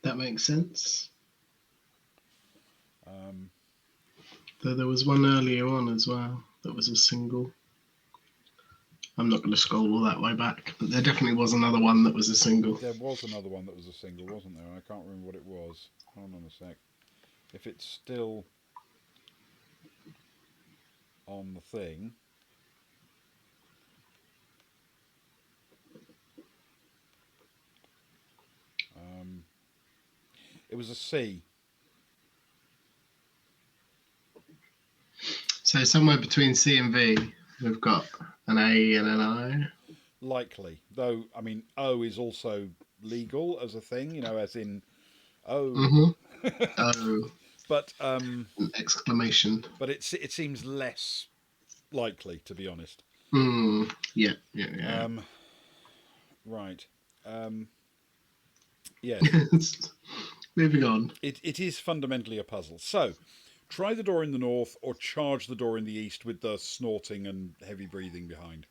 that makes sense. Though there was one earlier on as well that was a single. I'm not going to scroll all that way back, but there definitely was another one that was a single. There was another one that was a single, wasn't there? I can't remember what it was. Hold on a sec. If it's still on the thing. It was a C. So somewhere between C and V, we've got an A and an I. Likely. Though, I mean, O is also legal as a thing, as in, oh. Mm-hmm. Oh, but an exclamation. but it seems less likely, to be honest. Yeah, yeah, yeah. Right. Yes. Moving on. It is fundamentally a puzzle. So, try the door in the north or charge the door in the east with the snorting and heavy breathing behind.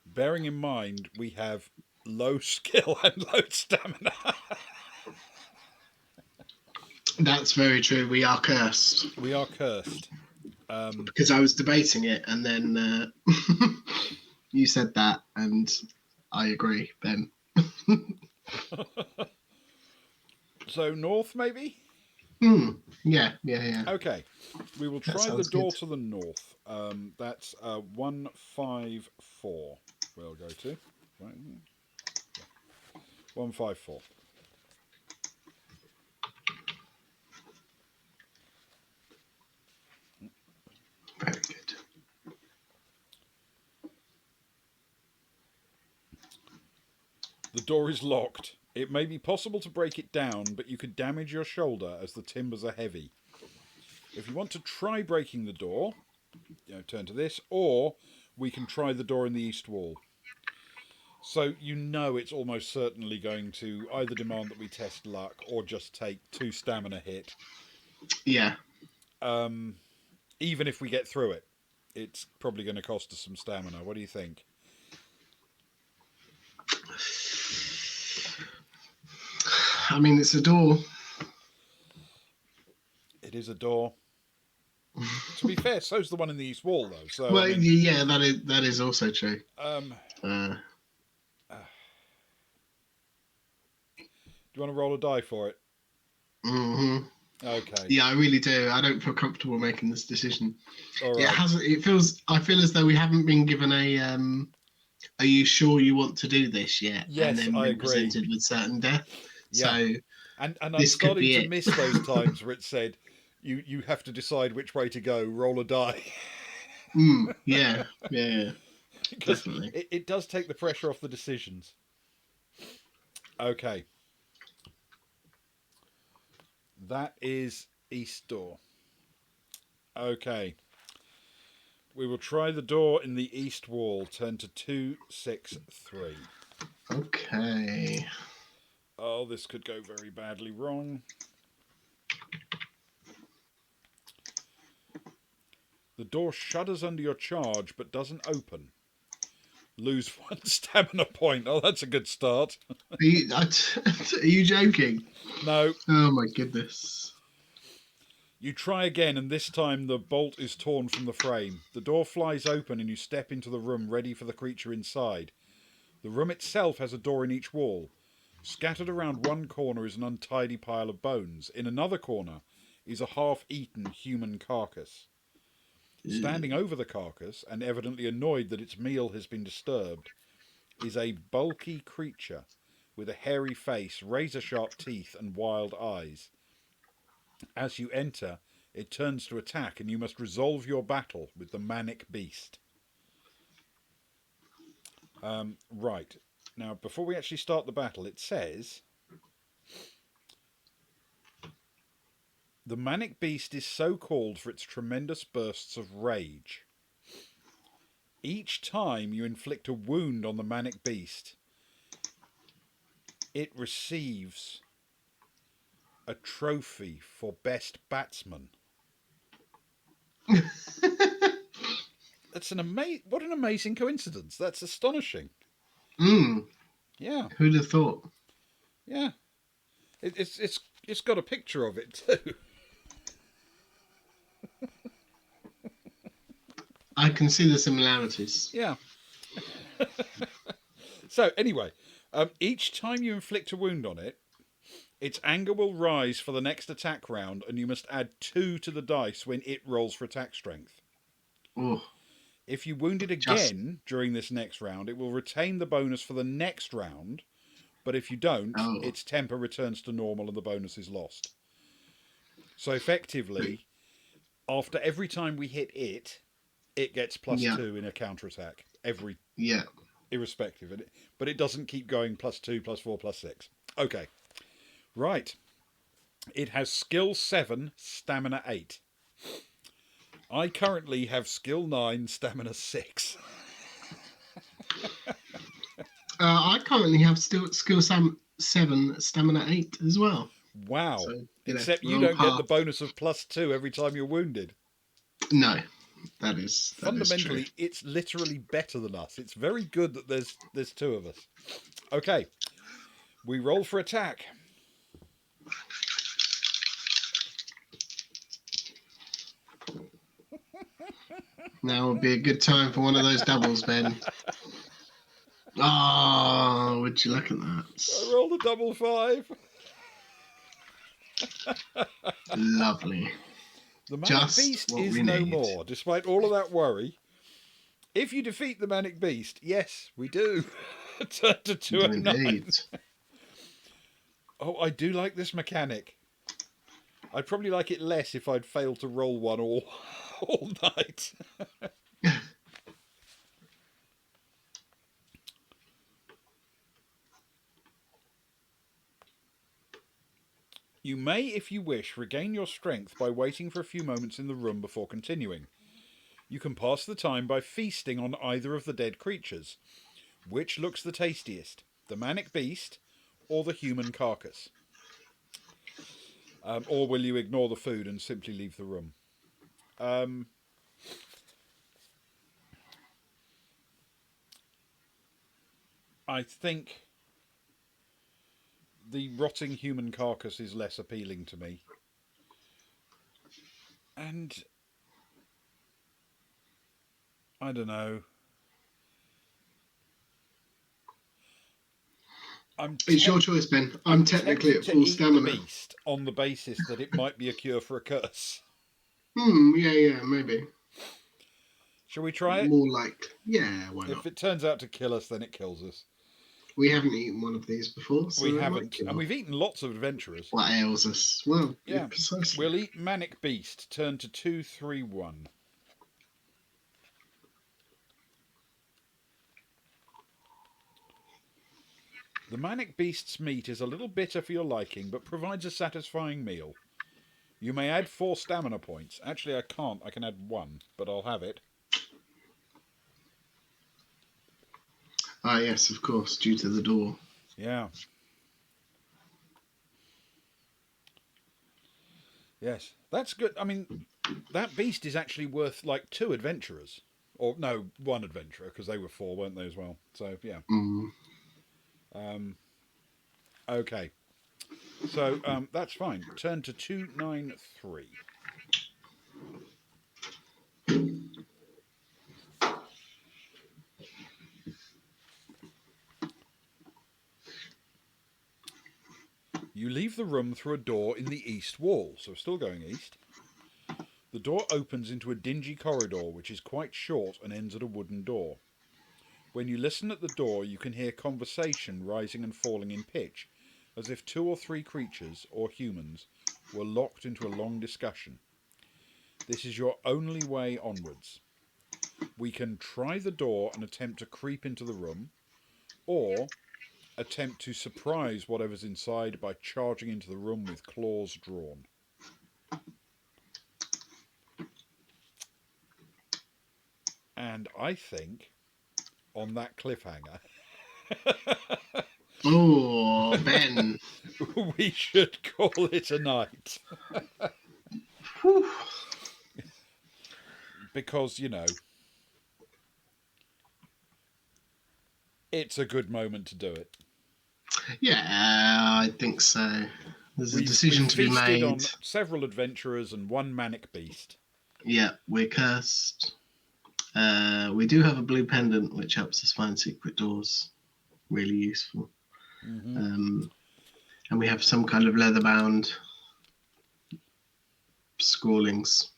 Bearing in mind we have low skill and low stamina. That's very true. We are cursed. We are cursed. Because I was debating it, and then you said that, and I agree, Ben. So north, maybe? Yeah, yeah, yeah. Okay. We will try the door to the north. That's 154. We'll go to. Right. Yeah. 154. Very good. The door is locked. It may be possible to break it down, but you could damage your shoulder as the timbers are heavy. If you want to try breaking the door, turn to this, or we can try the door in the east wall. So it's almost certainly going to either demand that we test luck or just take 2 stamina hit. Yeah. Even if we get through it, it's probably going to cost us some stamina. What do you think? I mean, it's a door. It is a door. To be fair, so's the one in the east wall, though. So Well, I mean, yeah, that is also true. Do you want to roll a die for it? Mm-hmm. Okay. Yeah, I really do. I don't feel comfortable making this decision. All right. I feel as though we haven't been given a. Are you sure you want to do this yet? Yes, and then I been agree. presented with certain death. Yeah. So, and I'm this could starting be to it. miss those times where it said you have to decide which way to go. Roll a die. Yeah, yeah, Because definitely. it does take the pressure off the decisions. Okay. That is east door. Okay. We will try the door in the east wall. Turn to 263. Okay. Oh, this could go very badly wrong. The door shudders under your charge but doesn't open. Lose 1 stamina point. Oh, that's a good start. Are you joking? No. Oh my goodness. You try again, and this time the bolt is torn from the frame. The door flies open and you step into the room ready for the creature inside. The room itself has a door in each wall. Scattered around one corner is an untidy pile of bones. In another corner is a half-eaten human carcass. Standing over the carcass, and evidently annoyed that its meal has been disturbed, is a bulky creature with a hairy face, razor-sharp teeth, and wild eyes. As you enter, it turns to attack, and you must resolve your battle with the manic beast. Right. Now, before we actually start the battle, it says the manic beast is so called for its tremendous bursts of rage. Each time you inflict a wound on the manic beast, it receives a trophy for best batsman. That's what an amazing coincidence. That's astonishing. Yeah, Who'd have thought? yeah. It's got a picture of it too. I can see the similarities. Yeah. So anyway, each time you inflict a wound on it, its anger will rise for the next attack round, and you must add 2 to the dice when it rolls for attack strength. Oh, If you wound it just again during this next round, it will retain the bonus for the next round, but if you don't, oh, its temper returns to normal and the bonus is lost. So effectively, after every time we hit it, it gets yeah, +2 in a counterattack, yeah. irrespective. But it doesn't keep going +2, +4, +6. Okay, right. It has skill 7, stamina 8. I currently have skill 9, stamina 6. I currently have skill 7, stamina 8 as well. Wow. So Except we're you on don't get the par. bonus of +2 every time you're wounded. No, that is true. Fundamentally, it's literally better than us. It's very good that there's 2 of us. Okay, we roll for attack. Now would be a good time for one of those doubles, Ben. Oh, would you look at I that? rolled a double 5. Lovely. The Manic Just Beast what is we no need. more, despite all of that worry. If you defeat the Manic Beast, yes, we do. Turn to We do 209. indeed. Oh, I do like this mechanic. I'd probably like it less if I'd failed to roll one all night. You may, if you wish, regain your strength by waiting for a few moments in the room before continuing. You can pass the time by feasting on either of the dead creatures. Which looks the tastiest, the Manic Beast or the human carcass? Or will you ignore the food and simply leave the room? I think the rotting human carcass is less appealing to me. And I don't know. It's your choice, Ben. I'm I'm technically tempted at to full eat the stamina. beast on the basis that it might be a cure for a curse. Yeah, maybe. Shall we try it? More like, yeah, why If not? it turns out to kill us, then it kills us. We haven't eaten one of these before, We so it might haven't, kill and us. we've eaten lots of adventurers. What ails us? Well, Yeah. precisely. We'll eat Manic Beast. Turn to 231. The Manic Beast's meat is a little bitter for your liking, but provides a satisfying meal. You may add 4 stamina points. Actually, I can't. I can add 1, but I'll have it. Ah, yes, of course, due to the door. Yeah. Yes. That's good. I mean, that beast is actually worth like 2 adventurers. Or, no, 1 adventurer, because they were 4, weren't they, as well? So, yeah. Okay. So, that's fine. Turn to 293. You leave the room through a door in the east wall, so still going east. The door opens into a dingy corridor which is quite short and ends at a wooden door. When you listen at the door, you can hear conversation rising and falling in pitch, as if 2 or 3 creatures, or humans, were locked into a long discussion. This is your only way onwards. We can try the door and attempt to creep into the room, or attempt to surprise whatever's inside by charging into the room with claws drawn. And I think on that cliffhanger, Oh, Ben. we should call it a night. Whew. Because, it's a good moment to do it. Yeah, I think so. There's a We've decision to be feasted made. on several adventurers and one manic beast. Yeah, we're cursed. We do have a blue pendant, which helps us find secret doors. Really useful. Mm-hmm. And we have some kind of leather-bound scrawlings.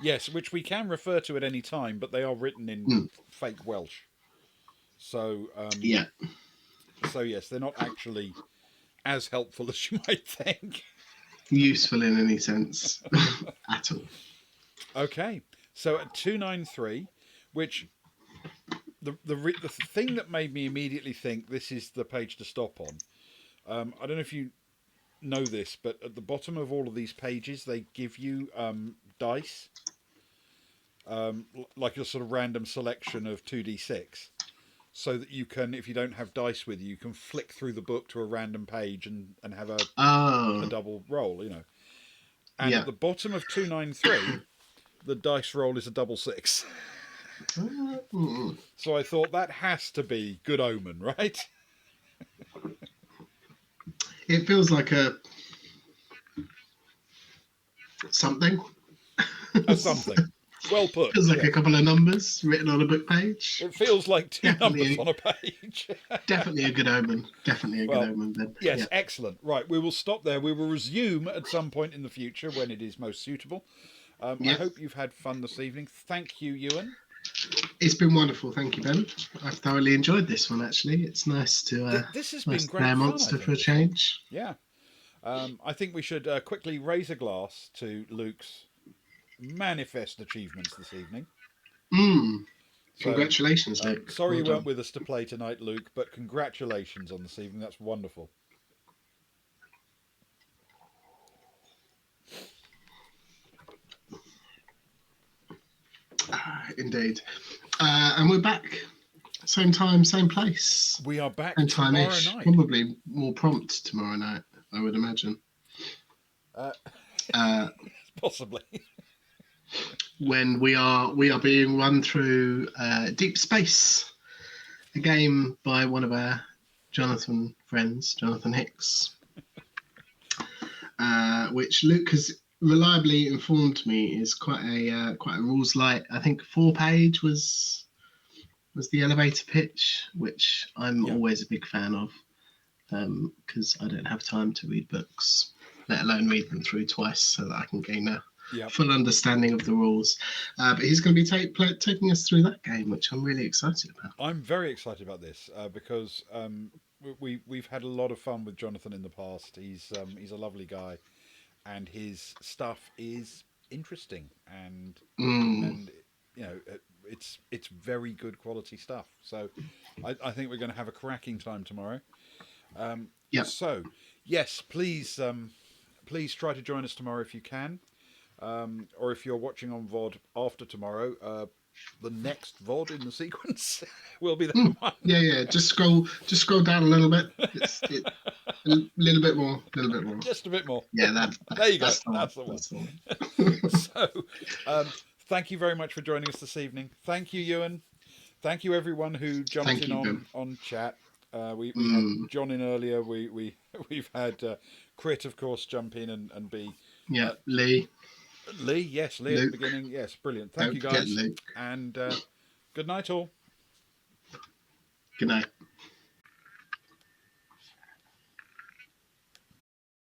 Yes, which we can refer to at any time, but they are written in fake Welsh. So, Yeah, so yes, they're not actually as helpful as you might think. useful in any sense at all. Okay, so at 293, which the thing that made me immediately think this is the page to stop on. I don't know if you know this, but at the bottom of all of these pages, they give you dice, like a sort of random selection of 2d6, so that you can, if you don't have dice with you, you can flick through the book to a random page and have a Oh, double roll, And yeah. at the bottom of 293, the dice roll is a double six. So I thought that has to be good omen, right? It feels like a something. A something. Well put. Feels like a Yes. couple of numbers written on a book page. It feels like two numbers Definitely, on a page. definitely a good omen. Definitely a good Well, omen. Then, yes, yeah, excellent. Right, we will stop there. We will resume at some point in the future when it is most suitable. I yeah. hope you've had fun this evening. Thank you, Ewan. It's been wonderful. Thank you, Ben. I've thoroughly enjoyed this one. Actually, it's nice to This has been nice to play great a fun, I monster for think, a this one. change. Yeah. I think we should quickly raise a glass to Luke's manifest achievements this evening. So, Congratulations, Luke. sorry Well you weren't done. with us to play tonight, Luke, but congratulations on this evening. That's wonderful. Indeed. And we're back. Same time, same place. We are back Same tomorrow time-ish. night. Probably more prompt tomorrow night, I would imagine. Uh, Possibly. when we are being run through Deep Space, a game by one of our Jonathan friends, Jonathan Hicks, which Luke has reliably informed me is quite a rules light. I think 4-page was the elevator pitch, which I'm Yeah. always a big fan of, because I don't have time to read books, let alone read them through twice so that I can gain a Yep. full understanding of the rules. But he's going to be taking us through that game, which I'm really excited about. I'm very excited about this because we've had a lot of fun with Jonathan in the past. He's a lovely guy, and his stuff is interesting and it's very good quality stuff. So I think we're going to have a cracking time tomorrow. Yep. So yes, please try to join us tomorrow if you can. Or if you're watching on VOD after tomorrow, the next VOD in the sequence will be that one. Yeah. Just scroll down a little bit. A little bit more, Just a bit more. Yeah, There you go. that's the That's the one. one. That's the one. So, thank you very much for joining us this evening. Thank you, Ewan. Thank you, everyone who jumped Thank in you, Ben. on chat. We had John in earlier. We've had Crit, of course, jump in and be Yeah, Lee. Lee. Yes, Lee at Luke. the beginning. Yes, brilliant. Thank Don't you, forget guys, Luke. and good night, all. Good night.